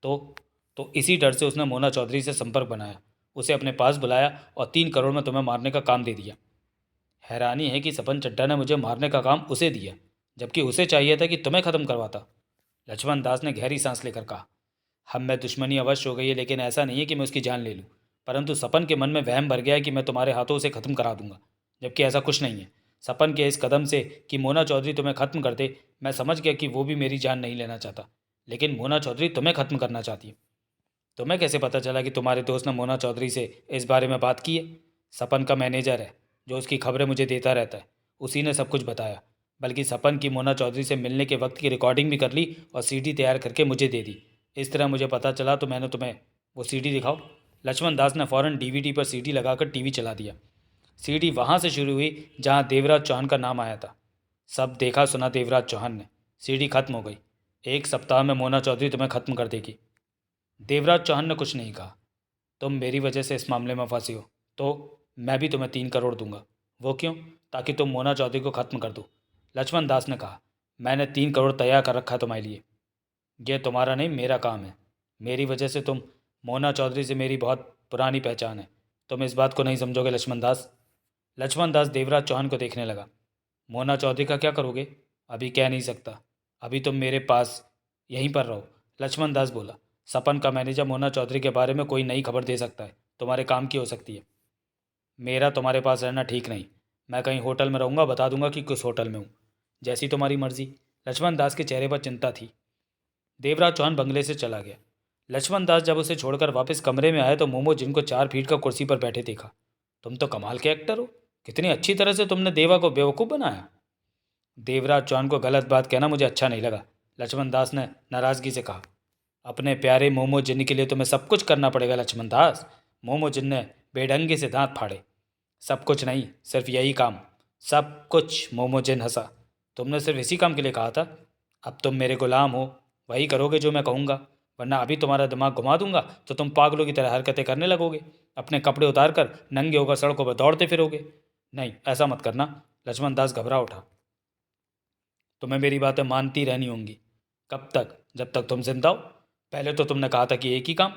तो तो इसी डर से उसने मोना चौधरी से संपर्क बनाया, उसे अपने पास बुलाया और 3 करोड़ में तुम्हें मारने का काम दे दिया। हैरानी है कि सपन चड्ढा ने मुझे मारने का काम उसे दिया, जबकि उसे चाहिए था कि तुम्हें ख़त्म करवाता। लक्ष्मण दास ने गहरी सांस लेकर कहा। हम में दुश्मनी अवश्य हो गई है, लेकिन ऐसा नहीं है कि मैं उसकी जान ले लूँ। परंतु सपन के मन में वहम भर गया है कि मैं तुम्हारे हाथों उसे ख़त्म करा दूंगा, जबकि ऐसा कुछ नहीं है। सपन के इस कदम से कि मोना चौधरी तुम्हें ख़त्म कर दे, मैं समझ गया कि वो भी मेरी जान नहीं लेना चाहता, लेकिन मोना चौधरी तुम्हें ख़त्म करना चाहती है। तुम्हें कैसे पता चला कि तुम्हारे दोस्त ने मोना चौधरी से इस बारे में बात की है? सपन का मैनेजर है, जो उसकी खबरें मुझे देता रहता है, उसी ने सब कुछ बताया। बल्कि सपन की मोना चौधरी से मिलने के वक्त की रिकॉर्डिंग भी कर ली और सीडी तैयार करके मुझे दे दी। इस तरह मुझे पता चला तो मैंने तुम्हें वो सीडी दिखाओ। लक्ष्मण दास ने फ़ौरन डीवीडी पर सीडी लगाकर टीवी चला दिया। सीडी वहाँ से शुरू हुई जहाँ देवराज चौहान का नाम आया था। सब देखा सुना देवराज चौहान ने। सीडी खत्म हो गई। 1 सप्ताह में मोना चौधरी तुम्हें ख़त्म कर देगी। देवराज चौहान ने कुछ नहीं कहा। तुम मेरी वजह से इस मामले में फंसी हो, तो मैं भी तुम्हें 3 करोड़ दूंगा। वो क्यों? ताकि तुम मोना चौधरी को ख़त्म कर दो, लक्ष्मण दास ने कहा। मैंने 3 करोड़ तैयार कर रखा है तुम्हारे लिए। यह तुम्हारा नहीं, मेरा काम है। मेरी वजह से तुम, मोना चौधरी से मेरी बहुत पुरानी पहचान है। तुम इस बात को नहीं समझोगे लक्ष्मण दास। लक्ष्मण दास देवराज चौहान को देखने लगा। मोना चौधरी का क्या करोगे? अभी कह नहीं सकता। अभी तुम मेरे पास यहीं पर रहो, लक्ष्मण दास बोला। सपन का मैनेजर मोना चौधरी के बारे में कोई नई खबर दे सकता है, तुम्हारे काम की हो सकती है। मेरा तुम्हारे पास रहना ठीक नहीं। मैं कहीं होटल में रहूँगा, बता दूंगा कि किस होटल में हूँ। जैसी तुम्हारी मर्जी। लक्ष्मण दास के चेहरे पर चिंता थी। देवराज चौहान बंगले से चला गया। लक्ष्मण दास जब उसे छोड़कर वापस कमरे में आए तो मोमो जिनको 4 फीट का कुर्सी पर बैठे देखा। तुम तो कमाल के एक्टर हो। कितनी अच्छी तरह से तुमने देवा को बेवकूफ़ बनाया। देवराज चौहान को गलत बात कहना मुझे अच्छा नहीं लगा, लक्ष्मण दास ने नाराज़गी से कहा। अपने प्यारे मोमो जिन के लिए तुम्हें सब कुछ करना पड़ेगा लक्ष्मण दास। मोमो जिन ने बेढंगे से दांत फाड़े। सब कुछ नहीं, सिर्फ यही काम। सब कुछ, मोमो जिन हंसा। तुमने सिर्फ इसी काम के लिए कहा था। अब तुम मेरे गुलाम हो, वही करोगे जो मैं कहूँगा, वरना अभी तुम्हारा दिमाग घुमा दूंगा तो तुम पागलों की तरह हरकतें करने लगोगे। अपने कपड़े उतार कर नंगे होकर सड़कों पर दौड़ते फिरोगे। नहीं, ऐसा मत करना। लक्ष्मण दास घबरा उठा। तुम्हें मेरी बातें मानती रहनी होंगी। कब तक? जब तक तुम जिंदा हो। पहले तो तुमने कहा था कि एक ही काम।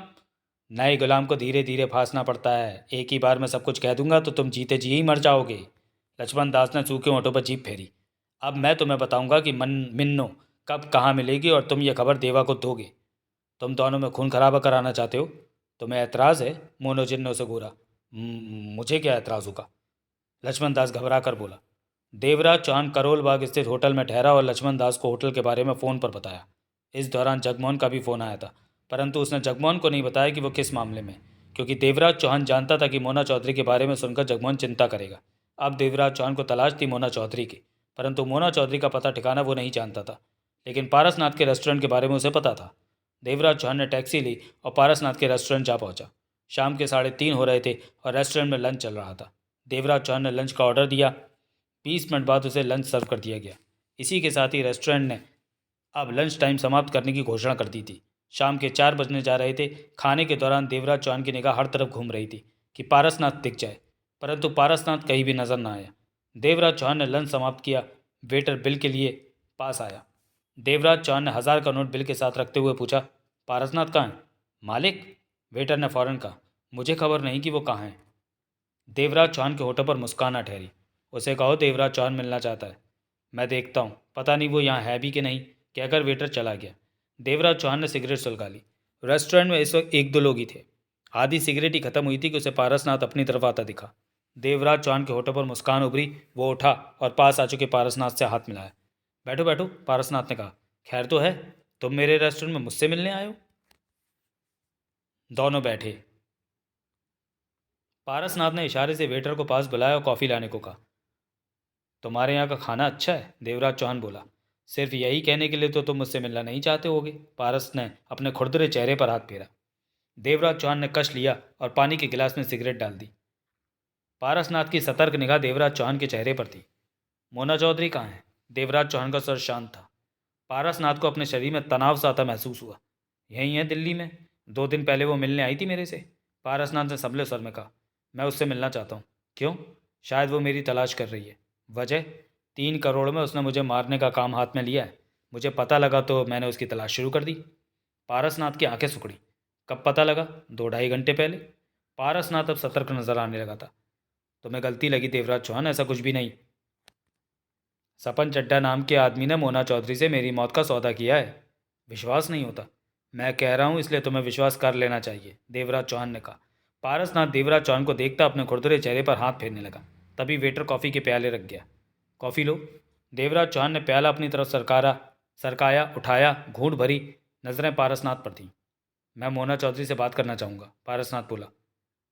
नए गुलाम को धीरे धीरे फांसना पड़ता है। एक ही बार में सब कुछ कह दूंगा तो तुम जीते जी ही मर जाओगे। लक्ष्मण दास ने सूखे होंठों पर जीभ फेरी। अब मैं तुम्हें बताऊंगा कि मिन्नो कब कहाँ मिलेगी और तुम ये खबर देवा को दोगे। तुम दोनों में खून खराबा कराना चाहते हो? तुम्हें ऐतराज़ है? मोनोजिन ने उसे घूरा। मुझे क्या ऐतराज़ होगा?" लक्ष्मण दास घबरा कर बोला। देवराज चौहान करोल बाग स्थित होटल में ठहरा और लक्ष्मण दास को होटल के बारे में फ़ोन पर बताया। इस दौरान जगमोहन का भी फ़ोन आया था, परंतु उसने जगमोहन को नहीं बताया कि वो किस मामले में, क्योंकि देवराज चौहान जानता था कि मोना चौधरी के बारे में सुनकर जगमोहन चिंता करेगा। अब देवराज चौहान को तलाश थी मोना चौधरी की, परंतु मोना चौधरी का पता ठिकाना वो नहीं जानता था। लेकिन पारसनाथ के रेस्टोरेंट के बारे में उसे पता था। देवराज चौहान ने टैक्सी ली और पारसनाथ के रेस्टोरेंट जा पहुंचा। शाम के 3:30 हो रहे थे और रेस्टोरेंट में लंच चल रहा था। देवराज चौहान ने लंच का ऑर्डर दिया। 20 मिनट बाद उसे लंच सर्व कर दिया गया। इसी के साथ ही रेस्टोरेंट ने अब लंच टाइम समाप्त करने की घोषणा कर दी थी। शाम के 4 बजने जा रहे थे। खाने के दौरान देवराज चौहान की निगाह हर तरफ घूम रही थी कि पारसनाथ दिख जाए, परंतु पारसनाथ कहीं भी नजर न आया। देवराज चौहान ने लंच समाप्त किया। वेटर बिल के लिए पास आया। देवराज चौहान ने 1000 का नोट बिल के साथ रखते हुए पूछा, पारसनाथ कहाँ है मालिक? वेटर ने फौरन कहा, मुझे खबर नहीं कि वो कहाँ है। देवराज चौहान के होठों पर मुस्कान आ ठहरी। उसे कहो देवराज चौहान मिलना चाहता है। मैं देखता हूँ, पता नहीं वो यहाँ है भी कि नहीं, कहकर वेटर चला गया। देवराज चौहान ने सिगरेट सुलगा ली। रेस्टोरेंट में इस वक्त एक दो लोग ही थे। आधी सिगरेट ही खत्म हुई थी कि उसे पारसनाथ अपनी तरफ आता दिखा। देवराज चौहान के होठों पर मुस्कान उभरी। वो उठा और पास आ चुके पारसनाथ से हाथ मिलाया। बैठो बैठो, पारसनाथ ने कहा। खैर तो है? तुम मेरे रेस्टोरेंट में मुझसे मिलने आए हो? दोनों बैठे। पारसनाथ ने इशारे से वेटर को पास बुलाया और कॉफ़ी लाने को कहा। तुम्हारे यहाँ का खाना अच्छा है, देवराज चौहान बोला। सिर्फ यही कहने के लिए तो तुम मुझसे मिलना नहीं चाहते होगे। पारस ने अपने खुरदरे चेहरे पर हाथ फेरा। देवराज चौहान ने कश लिया और पानी के गिलास में सिगरेट डाल दी। पारसनाथ की सतर्क निगाह देवराज चौहान के चेहरे पर थी। मोना चौधरी कहाँ है? देवराज चौहान का स्वर शांत था। पारसनाथ को अपने शरीर में तनाव सा आता महसूस हुआ। यहीं है दिल्ली में। 2 दिन पहले वो मिलने आई थी मेरे से। पारसनाथ ने संभले स्वर में कहा। मैं उससे मिलना चाहता हूँ। क्यों? शायद वो मेरी तलाश कर रही है। वजह? 3 करोड़ में उसने मुझे मारने का काम हाथ में लिया है। मुझे पता लगा तो मैंने उसकी तलाश शुरू कर दी। पारसनाथ की आंखें सुकड़ी। कब पता लगा? 2-2.5 घंटे पहले। पारसनाथ अब सतर्क नजर आने लगा था। तुम्हें गलती लगी देवराज चौहान, ऐसा कुछ भी नहीं। सपन चड्ढा नाम के आदमी ने मोना चौधरी से मेरी मौत का सौदा किया है। विश्वास नहीं होता? मैं कह रहा हूँ इसलिए तुम्हें विश्वास कर लेना चाहिए, देवराज चौहान ने कहा। पारसनाथ देवराज चौहान को देखता अपने खुरदरे चेहरे पर हाथ फेरने लगा। तभी वेटर कॉफ़ी के प्याले रख गया। कॉफ़ी लो। देवराज चौहान ने प्याला अपनी तरफ सरकाया, उठाया, घूंट भरी। नज़रें पारसनाथ पर थीं। मैं मोना चौधरी से बात करना चाहूँगा, पारसनाथ बोला।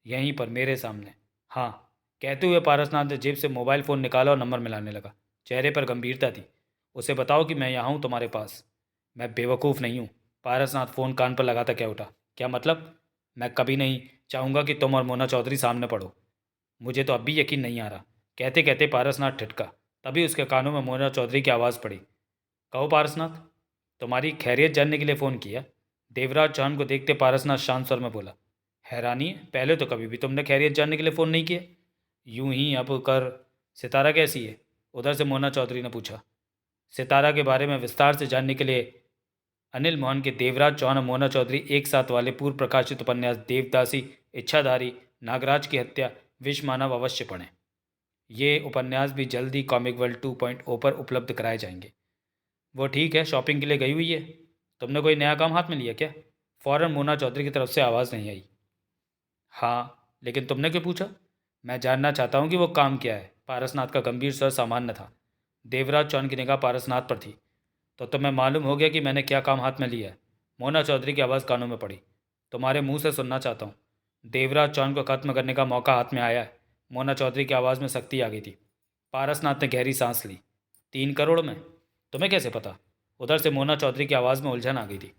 यहीं पर मेरे सामने? हाँ, कहते हुए पारसनाथ ने जेब से मोबाइल फ़ोन निकाला और नंबर मिलाने लगा। चेहरे पर गंभीरता थी। उसे बताओ कि मैं यहाँ हूँ तुम्हारे पास। मैं बेवकूफ़ नहीं हूँ। पारसनाथ फ़ोन कान पर लगाता क्या उठा। क्या मतलब? मैं कभी नहीं चाहूँगा कि तुम और मोना चौधरी सामने पड़ो। मुझे तो अब भी यकीन नहीं आ रहा। कहते कहते पारसनाथ ठिठका। तभी उसके कानों में मोना चौधरी की आवाज़ पड़ी। कहो पारसनाथ, तुम्हारी खैरियत जानने के लिए फ़ोन किया। देवराज चौहान को देखते पारसनाथ शांत स्वर में बोला। हैरानी है, पहले तो कभी भी तुमने खैरियत जानने के लिए फ़ोन नहीं किया। यूं ही अब कर। सितारा कैसी है? उधर से मोना चौधरी ने पूछा। सितारा के बारे में विस्तार से जानने के लिए अनिल मोहन के देवराज चौहान और मोना चौधरी एक साथ वाले पूर्व प्रकाशित उपन्यास देवदासी, इच्छाधारी, नागराज की हत्या, विष मानव अवश्य पढ़ें। ये उपन्यास भी जल्द ही कॉमिक वर्ल्ड 2.0 पर उपलब्ध कराए जाएंगे। वो ठीक है, शॉपिंग के लिए गई हुई है। तुमने कोई नया काम हाथ में लिया क्या? फ़ौरन मोना चौधरी की तरफ से आवाज़ नहीं आई। हाँ, लेकिन तुमने क्यों पूछा? मैं जानना चाहता हूँ कि वो काम क्या है। पारसनाथ का गंभीर स्वर सामान्य था। देवराज चौहान की निगाह पारसनाथ पर थी। तो तुम्हें मालूम हो गया कि मैंने क्या काम हाथ में लिया है? मोना चौधरी की आवाज़ कानों में पड़ी। तुम्हारे मुंह से सुनना चाहता हूँ। देवराज चौहान को खत्म करने का मौका हाथ में आया है। मोना चौधरी की आवाज़ में सख्ती आ गई थी। पारसनाथ ने गहरी सांस ली। 3 करोड़ में? तुम्हें कैसे पता? उधर से मोना चौधरी की आवाज़ में उलझन आ गई थी।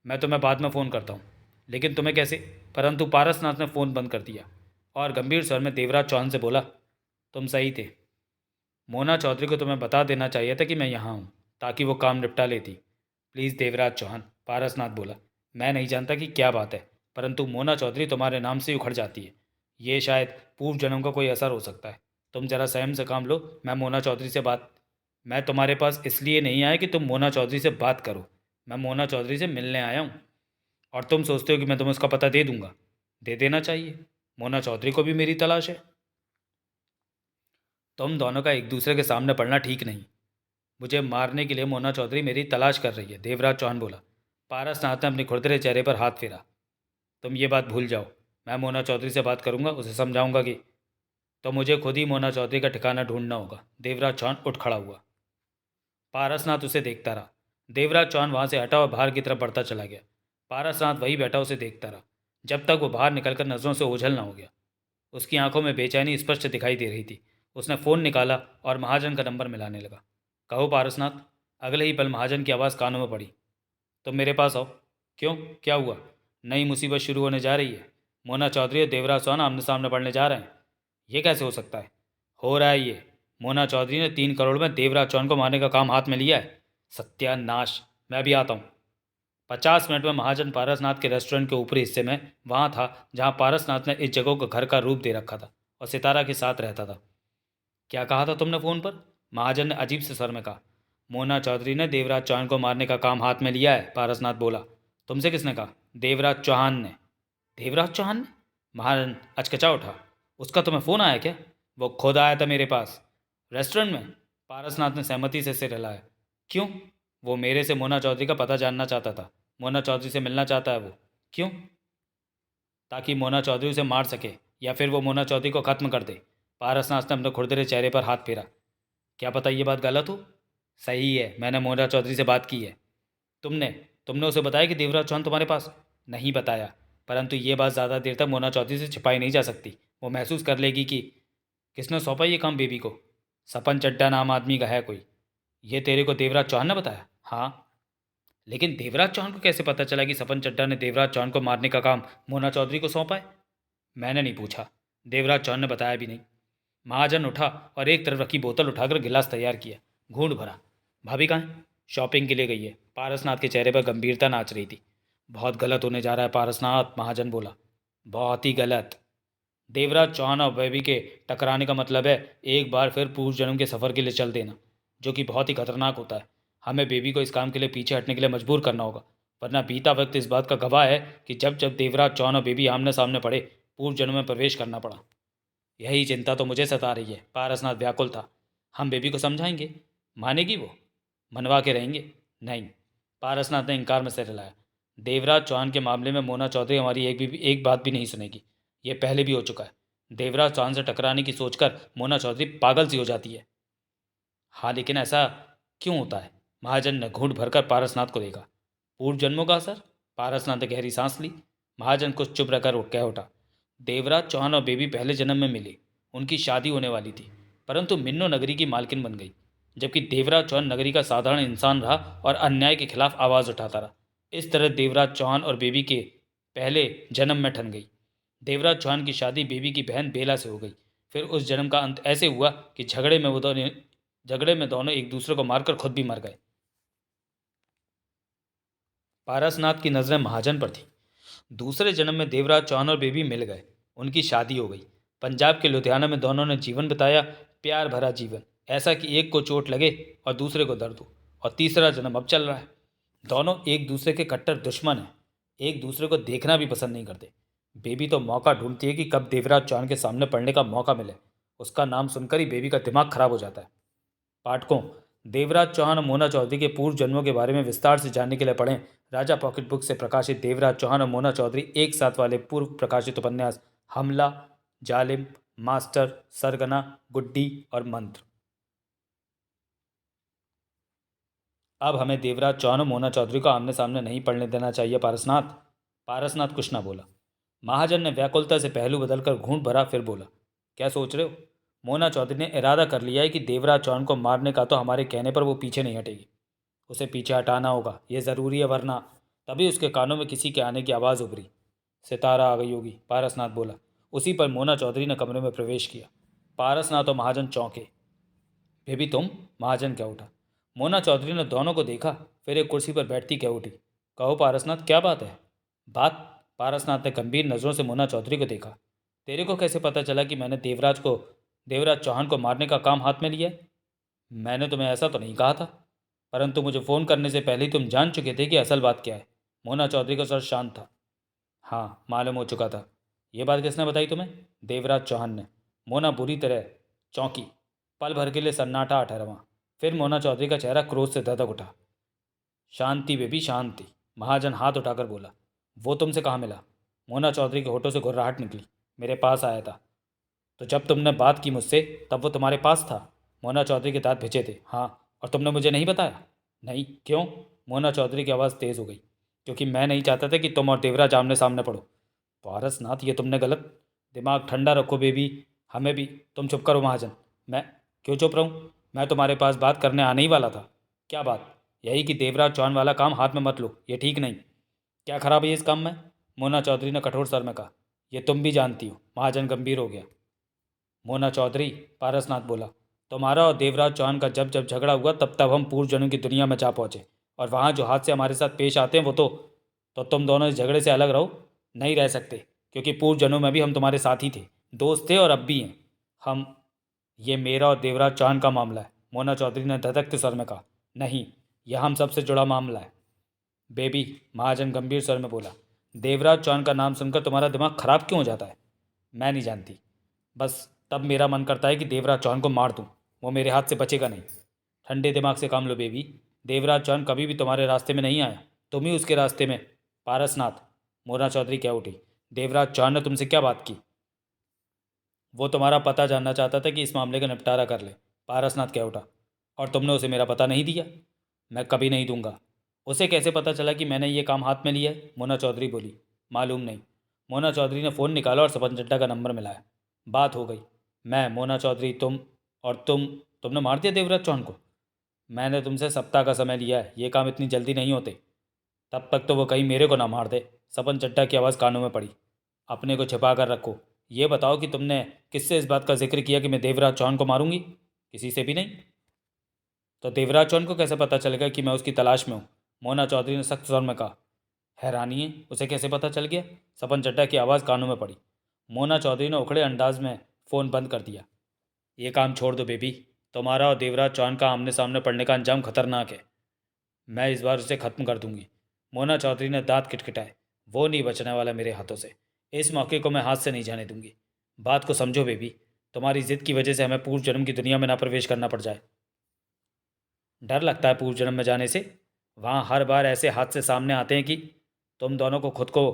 मैं तुम्हें बाद में फ़ोन करता हूँ। लेकिन तुम्हें कैसे? परंतु पारसनाथ ने फ़ोन बंद कर दिया और गंभीर स्वर में देवराज चौहान से बोला, तुम सही थे। मोना चौधरी को तुम्हें बता देना चाहिए था कि मैं यहाँ हूँ, ताकि वो काम निपटा लेती। प्लीज़ देवराज चौहान, पारसनाथ बोला। मैं नहीं जानता कि क्या बात है, परंतु मोना चौधरी तुम्हारे नाम से ही उखड़ जाती है। ये शायद पूर्व जन्म का कोई असर हो सकता है। तुम जरा संयम से काम लो। मैं तुम्हारे पास इसलिए नहीं आया कि तुम मोना चौधरी से बात करो। मैं मोना चौधरी से मिलने आया हूँ और तुम सोचते हो कि मैं तुम्हें उसका पता दे दूंगा। दे देना चाहिए, मोना चौधरी को भी मेरी तलाश है। तुम दोनों का एक दूसरे के सामने पड़ना ठीक नहीं। मुझे मारने के लिए मोना चौधरी मेरी तलाश कर रही है, देवराज चौहान बोला। पारसनाथ ने अपने खुरदरे चेहरे पर हाथ फेरा। तुम ये बात भूल जाओ, मैं मोना चौधरी से बात करूंगा, उसे समझाऊंगा कि तो मुझे खुद ही मोना चौधरी का ठिकाना ढूंढना होगा। देवराज चौहान उठ खड़ा हुआ। पारसनाथ उसे देखता रहा। देवराज चौहान वहां से हटा और बाहर की तरफ बढ़ता चला गया। पारसनाथ वही बैठा उसे देखता रहा जब तक वो बाहर निकलकर नजरों से ओझल ना हो गया। उसकी आंखों में बेचैनी स्पष्ट दिखाई दे रही थी। उसने फ़ोन निकाला और महाजन का नंबर मिलाने लगा। कहो पारसनाथ। अगले ही पल महाजन की आवाज़ कानों में पड़ी। तुम मेरे पास आओ। क्यों, क्या हुआ? नई मुसीबत शुरू होने जा रही है। मोना चौधरी और देवराज चौहान आमने सामने पड़ने जा रहे हैं। ये कैसे हो सकता है? हो रहा है ये। मोना चौधरी ने 3 करोड़ में देवराज चौहान को मारने का काम हाथ में लिया है। सत्यानाश। मैं भी आता हूँ। 50 मिनट में महाजन पारसनाथ के रेस्टोरेंट के ऊपरी हिस्से में वहाँ था जहाँ पारसनाथ ने इस जगह को घर का रूप दे रखा था और सितारा के साथ रहता था। क्या कहा था तुमने फ़ोन पर? महाजन ने अजीब से स्वर में कहा। मोना चौधरी ने देवराज चौहान को मारने का काम हाथ में लिया है, पारसनाथ बोला। तुमसे किसने कहा? देवराज चौहान ने। देवराज चौहान ने? महाजन अचकचा उठा। उसका तुम्हें फ़ोन आया क्या? वो खुद आया था मेरे पास। रेस्टोरेंट में? पारसनाथ ने सहमति से सिर हिलाया। क्यों? वो मेरे से मोना चौधरी का पता जानना चाहता था। मोना चौधरी से मिलना चाहता है वो। क्यों? ताकि मोना चौधरी उसे मार सके या फिर वो मोना चौधरी को ख़त्म कर दे। पारसनाथ ने अपने खुरदरे चेहरे पर हाथ फेरा। क्या पता ये बात गलत हो? सही है, मैंने मोना चौधरी से बात की है। तुमने तुमने उसे बताया कि देवराज चौहान तुम्हारे पास? नहीं बताया, परंतु ये बात ज़्यादा देर तक मोना चौधरी से छिपाई नहीं जा सकती। वो महसूस कर लेगी कि किसने सौंपा ये काम बेबी को। सपन चड्डा नाम आदमी का है कोई। ये तेरे को देवराज चौहान ने बताया? हाँ। लेकिन देवराज चौहान को कैसे पता चला कि सपन चड्डा ने देवराज चौहान को मारने का काम मोना चौधरी को सौंपा है? मैंने नहीं पूछा। देवराज चौहान ने बताया भी नहीं। महाजन उठा और एक तरफ रखी बोतल उठाकर गिलास तैयार किया। घूंट भरा। भाभी कहाँ है? शॉपिंग के लिए गई है। पारसनाथ के चेहरे पर गंभीरता नाच रही थी। बहुत गलत होने जा रहा है पारसनाथ, महाजन बोला। बहुत ही गलत। देवराज चौहान और बेबी के टकराने का मतलब है एक बार फिर पूर्व जन्म के सफ़र के लिए चल देना, जो कि बहुत ही खतरनाक होता है। हमें बेबी को इस काम के लिए पीछे हटने के लिए मजबूर करना होगा, वरना बीता वक्त इस बात का गवाह है कि जब जब देवराज चौहान और बेबी आमने सामने पड़े, पूर्व जन्म में प्रवेश करना पड़ा। यही चिंता तो मुझे सता रही है। पारसनाथ व्याकुल था। हम बेबी को समझाएंगे, मानेगी वो? मनवा के रहेंगे। नहीं। पारसनाथ ने इनकार में सिर हिलाया। देवराज चौहान के मामले में मोना चौधरी हमारी एक बात भी नहीं सुनेगी। ये पहले भी हो चुका है। देवराज चौहान से टकराने की सोचकर मोना चौधरी पागल सी हो जाती है। हाँ, लेकिन ऐसा क्यों होता है? महाजन ने घूंट भरकर पारसनाथ को देखा। पूर्व जन्मों का असर? पारसनाथ ने गहरी सांस ली। महाजन कुछ चुप रहकर कह उठा। देवराज चौहान और बेबी पहले जन्म में मिले। उनकी शादी होने वाली थी, परंतु मिन्नो नगरी की मालकिन बन गई, जबकि देवराज चौहान नगरी का साधारण इंसान रहा और अन्याय के खिलाफ आवाज़ उठाता रहा। इस तरह देवराज चौहान और बेबी के पहले जन्म में ठन गई। देवराज चौहान की शादी बेबी की बहन बेला से हो गई। फिर उस जन्म का अंत ऐसे हुआ कि झगड़े में दोनों एक दूसरे को मारकर खुद भी मर गए। पारसनाथ की नज़रें महाजन पर थी। दूसरे जन्म में देवराज चौहान और बेबी मिल गए। उनकी शादी हो गई। पंजाब के लुधियाना में दोनों ने जीवन बिताया, प्यार भरा जीवन, ऐसा कि एक को चोट लगे और दूसरे को दर्द हो। और तीसरा जन्म अब चल रहा है। दोनों एक दूसरे के कट्टर दुश्मन हैं। एक दूसरे को देखना भी पसंद नहीं करते। बेबी तो मौका ढूंढती है कि कब देवराज चौहान के सामने पड़ने का मौका मिले। उसका नाम सुनकर ही बेबी का दिमाग खराब हो जाता है। पाठकों, देवराज चौहान और मोना चौधरी के पूर्व जन्मों के बारे में विस्तार से जानने के लिए पढ़ें राजा पॉकेट बुक से प्रकाशित देवराज चौहान और मोना चौधरी एक साथ वाले पूर्व प्रकाशित उपन्यास हमला, जालिम, मास्टर, सरगना, गुड्डी और मंत्र। अब हमें देवराज चौहान और मोना चौधरी को आमने सामने नहीं पड़ने देना चाहिए पारसनाथ। पारसनाथ कुछ ना बोला। महाजन ने व्याकुलता से पहलू बदलकर घूंट भरा, फिर बोला। क्या सोच रहे हो? मोना चौधरी ने इरादा कर लिया है कि देवराज चौहान को मारने का, तो हमारे कहने पर वो पीछे नहीं हटेगी। उसे पीछे हटाना होगा, ये ज़रूरी है, वरना। तभी उसके कानों में किसी के आने की आवाज़ उभरी। सितारा आ गई होगी, पारसनाथ बोला। उसी पर मोना चौधरी ने कमरे में प्रवेश किया। पारसनाथ और महाजन चौंके। बेबी तुम? महाजन क्या उठा। मोना चौधरी ने दोनों को देखा, फिर एक कुर्सी पर बैठती क्या उठी। कहो पारसनाथ, क्या बात है? बात? पारसनाथ ने गंभीर नज़रों से मोना चौधरी को देखा। तेरे को कैसे पता चला कि मैंने देवराज चौहान को मारने का काम हाथ में लिया है? मैंने तुम्हें ऐसा तो नहीं कहा था। परंतु मुझे फ़ोन करने से पहले ही तुम जान चुके थे कि असल बात क्या है। मोना चौधरी का सर शांत था। हाँ, मालूम हो चुका था। ये बात किसने बताई तुम्हें? देवराज चौहान ने। मोना बुरी तरह चौंकी। पल भर के लिए सन्नाटा ठहरवा। फिर मोना चौधरी का चेहरा क्रोध से धधक उठा। शांति बेबी शांति, महाजन हाथ उठाकर बोला। वो तुमसे कहाँ मिला? मोना चौधरी के होठों से घुर्राहट निकली। मेरे पास आया था। तो जब तुमने बात की मुझसे तब वो तुम्हारे पास था? मोना चौधरी के दांत भिजे थे। हाँ। और तुमने मुझे नहीं बताया? नहीं। क्यों? मोना चौधरी की आवाज़ तेज़ हो गई। क्योंकि मैं नहीं चाहता था कि तुम और देवराज आमने सामने पड़ो। पारसनाथ, ये तुमने गलत। दिमाग ठंडा रखो बेबी। हमें भी। तुम चुप करो महाजन। मैं क्यों चुप रहूं? मैं तुम्हारे पास बात करने आने ही वाला था। क्या बात? यही कि देवराज चौहान वाला काम हाथ में मत लो, ये ठीक नहीं। क्या खराब है इस काम में? मोना चौधरी ने कठोर स्वर में कहा। यह तुम भी जानती हो। महाजन गंभीर हो गया। मोना चौधरी, पारसनाथ बोला, तुम्हारा और देवराज चौहान का जब जब झगड़ा हुआ तब तब हम पूर्व जन्म की दुनिया में जा पहुंचे। और वहाँ जो हादसे हमारे साथ पेश आते हैं वो तो तुम दोनों इस झगड़े से अलग रहो। नहीं रह सकते, क्योंकि पूर्व जन्म में भी हम तुम्हारे साथी थे, दोस्त थे और अब भी हैं। हम ये मेरा और देवराज चौहान का मामला है। मोना चौधरी ने धधकते स्वर में कहा। नहीं, यह हम सबसे जुड़ा मामला है बेबी, महाजन गंभीर स्वर में बोला। देवराज चौहान का नाम सुनकर तुम्हारा दिमाग खराब क्यों हो जाता है? मैं नहीं जानती। बस तब मेरा मन करता है कि देवराज चौहान को मार दूं। वो मेरे हाथ से बचेगा नहीं। ठंडे दिमाग से काम लो बेबी। देवराज चौहान कभी भी तुम्हारे रास्ते में नहीं आया, तुम ही उसके रास्ते में। पारसनाथ, मोना चौधरी क्या उठी। देवराज चौहान ने तुमसे क्या बात की? वो तुम्हारा पता जानना चाहता था कि इस मामले का निपटारा कर ले। पारसनाथ कह उठा। और तुमने उसे मेरा पता नहीं दिया? मैं कभी नहीं दूंगा। उसे कैसे पता चला कि मैंने ये काम हाथ में लिया है? मोना चौधरी बोली। मालूम नहीं। मोना चौधरी ने फ़ोन निकाला और सपन चड्डा का नंबर मिलाया। बात हो गई। मैं, मोना चौधरी, तुम और तुमने मार दिया देवराज चौहान को? मैंने तुमसे सप्ताह का समय लिया है, ये काम इतनी जल्दी नहीं होते। तब तक तो वो कहीं मेरे को ना मार दे। सपन चड्डा की आवाज़ कानों में पड़ी। अपने को छिपा कर रखो। ये बताओ कि तुमने किससे इस बात का जिक्र किया कि मैं देवराज चौहान को मारूंगी? किसी से भी नहीं। तो देवराज चौहान को कैसे पता चलेगा कि मैं उसकी तलाश में हूँ? मोना चौधरी ने सख्त स्वर में कहा। हैरानी है, उसे कैसे पता चल गया? सपन चड्डा की आवाज़ कानों में पड़ी। मोना चौधरी ने उखड़े अंदाज में फ़ोन बंद कर दिया। ये काम छोड़ दो बेबी। तुम्हारा और देवराज चौहान का आमने सामने पड़ने का अंजाम खतरनाक है। मैं इस बार उसे ख़त्म कर दूंगी। मोना चौधरी ने दांत किटकिटाए। वो नहीं बचने वाला मेरे हाथों से। इस मौके को मैं हाथ से नहीं जाने दूंगी। बात को समझो बेबी। तुम्हारी जिद की वजह से हमें पूर्व जन्म की दुनिया में ना प्रवेश करना पड़ जाए। डर लगता है पूर्व जन्म में जाने से? वहाँ हर बार ऐसे हादसे सामने आते हैं कि तुम दोनों को खुद को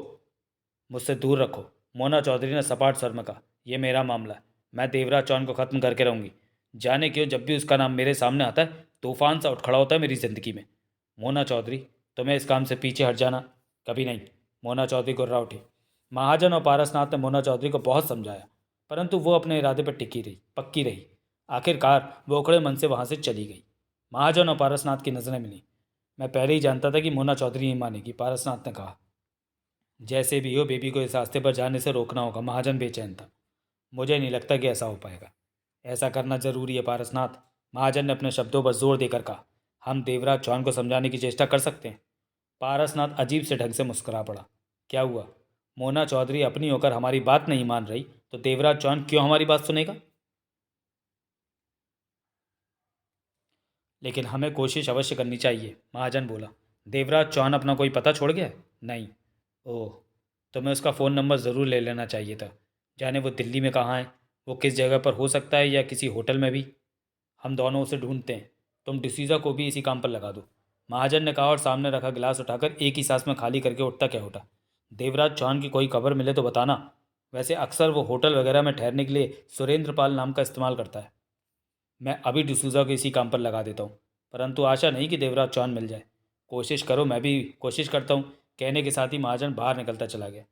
मुझसे दूर रखो। मोना चौधरी ने सपाट स्वर में कहा। यह मेरा मामला है। मैं देवराज चौहान को ख़त्म करके रहूँगी। जाने क्यों जब भी उसका नाम मेरे सामने आता है तूफान सा उठ खड़ा होता है मेरी ज़िंदगी में। मोना चौधरी, तुम्हें इस काम से पीछे हट जाना कभी नहीं। मोना चौधरी गुर्रा उठी। महाजन और पारसनाथ ने मोना चौधरी को बहुत समझाया, परंतु वो अपने इरादे पर टिकी रही, पक्की रही। आखिरकार वो उखड़े मन से वहाँ से चली गई। महाजन और पारसनाथ की नज़रें मिली। मैं पहले ही जानता था कि मोना चौधरी नहीं मानेगी, पारसनाथ ने कहा। जैसे भी हो बेबी को इस रास्ते पर जाने से रोकना होगा। महाजन बेचैन था। मुझे नहीं लगता कि ऐसा हो पाएगा। ऐसा करना जरूरी है पारसनाथ, महाजन ने अपने शब्दों पर जोर देकर कहा। हम देवराज चौहान को समझाने की चेष्टा कर सकते हैं। पारसनाथ अजीब से ढंग से मुस्कुरा पड़ा। क्या हुआ? मोना चौधरी अपनी होकर हमारी बात नहीं मान रही तो देवराज चौहान क्यों हमारी बात सुनेगा? लेकिन हमें कोशिश अवश्य करनी चाहिए, महाजन बोला। देवराज चौहान अपना कोई पता छोड़ गया है? नहीं। ओह, तुम्हें उसका फ़ोन नंबर ज़रूर ले लेना चाहिए था। जाने वो दिल्ली में कहाँ है, वो किस जगह पर हो सकता है, या किसी होटल में भी। हम दोनों उसे ढूंढते हैं। तुम डिसूज़ा को भी इसी काम पर लगा दो, महाजन ने कहा और सामने रखा गिलास उठाकर एक ही सांस में खाली करके उठता क्या उठा। देवराज चौहान की कोई खबर मिले तो बताना। वैसे अक्सर वो होटल वगैरह में ठहरने के लिए सुरेंद्र पाल नाम का इस्तेमाल करता है। मैं अभी डिसूज़ा को इसी काम पर लगा देता हूँ, परंतु आशा नहीं कि देवराज चौहान मिल जाए। कोशिश करो, मैं भी कोशिश करता हूँ। कहने के साथ ही महाजन बाहर निकलता चला गया।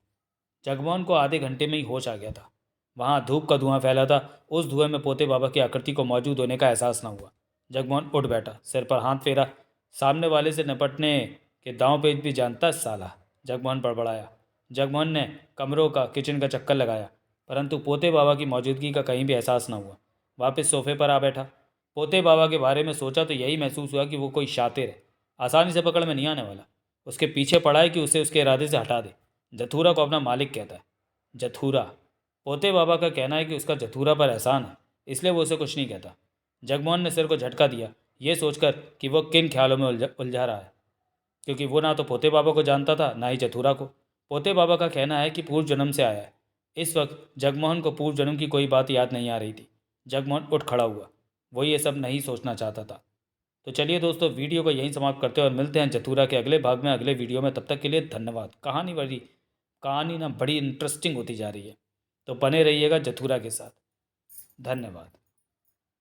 जगमोहन को आधे घंटे में ही होश आ गया था। वहाँ धूप का धुआं फैला था। उस धुएं में पोते बाबा की आकृति को मौजूद होने का एहसास न हुआ। जगमोहन उठ बैठा, सिर पर हाथ फेरा। सामने वाले से निपटने के दांव पेच भी जानता है साला, जगमोहन बड़बड़ाया। जगमोहन ने कमरों का, किचन का चक्कर लगाया, परंतु पोते बाबा की मौजूदगी का कहीं भी एहसास न हुआ। वापस सोफे पर आ बैठा। पोते बाबा के बारे में सोचा तो यही महसूस हुआ कि वो कोई शातिर है, आसानी से पकड़ में नहीं आने वाला। उसके पीछे पड़ा है कि उसे उसके इरादे से हटा दे। जथूरा को अपना मालिक कहता है। जथूरा, पोते बाबा का कहना है कि उसका जथूरा पर एहसान है, इसलिए वो उसे कुछ नहीं कहता। जगमोहन ने सिर को झटका दिया। ये सोचकर कि वो किन ख्यालों में उलझा रहा है, क्योंकि वो ना तो पोते बाबा को जानता था ना ही जथुरा को। पोते बाबा का कहना है कि पूर्व जन्म से आया है। इस वक्त जगमोहन को पूर्व जन्म की कोई बात याद नहीं आ रही थी। जगमोहन उठ खड़ा हुआ। वो ये सब नहीं सोचना चाहता था। तो चलिए दोस्तों, वीडियो को यहीं समाप्त करते हैं और मिलते हैं जथुरा के अगले भाग में, अगले वीडियो में। तब तक के लिए धन्यवाद। कहानी ना बड़ी इंटरेस्टिंग होती जा रही है, तो बने रहिएगा जथुरा के साथ। धन्यवाद।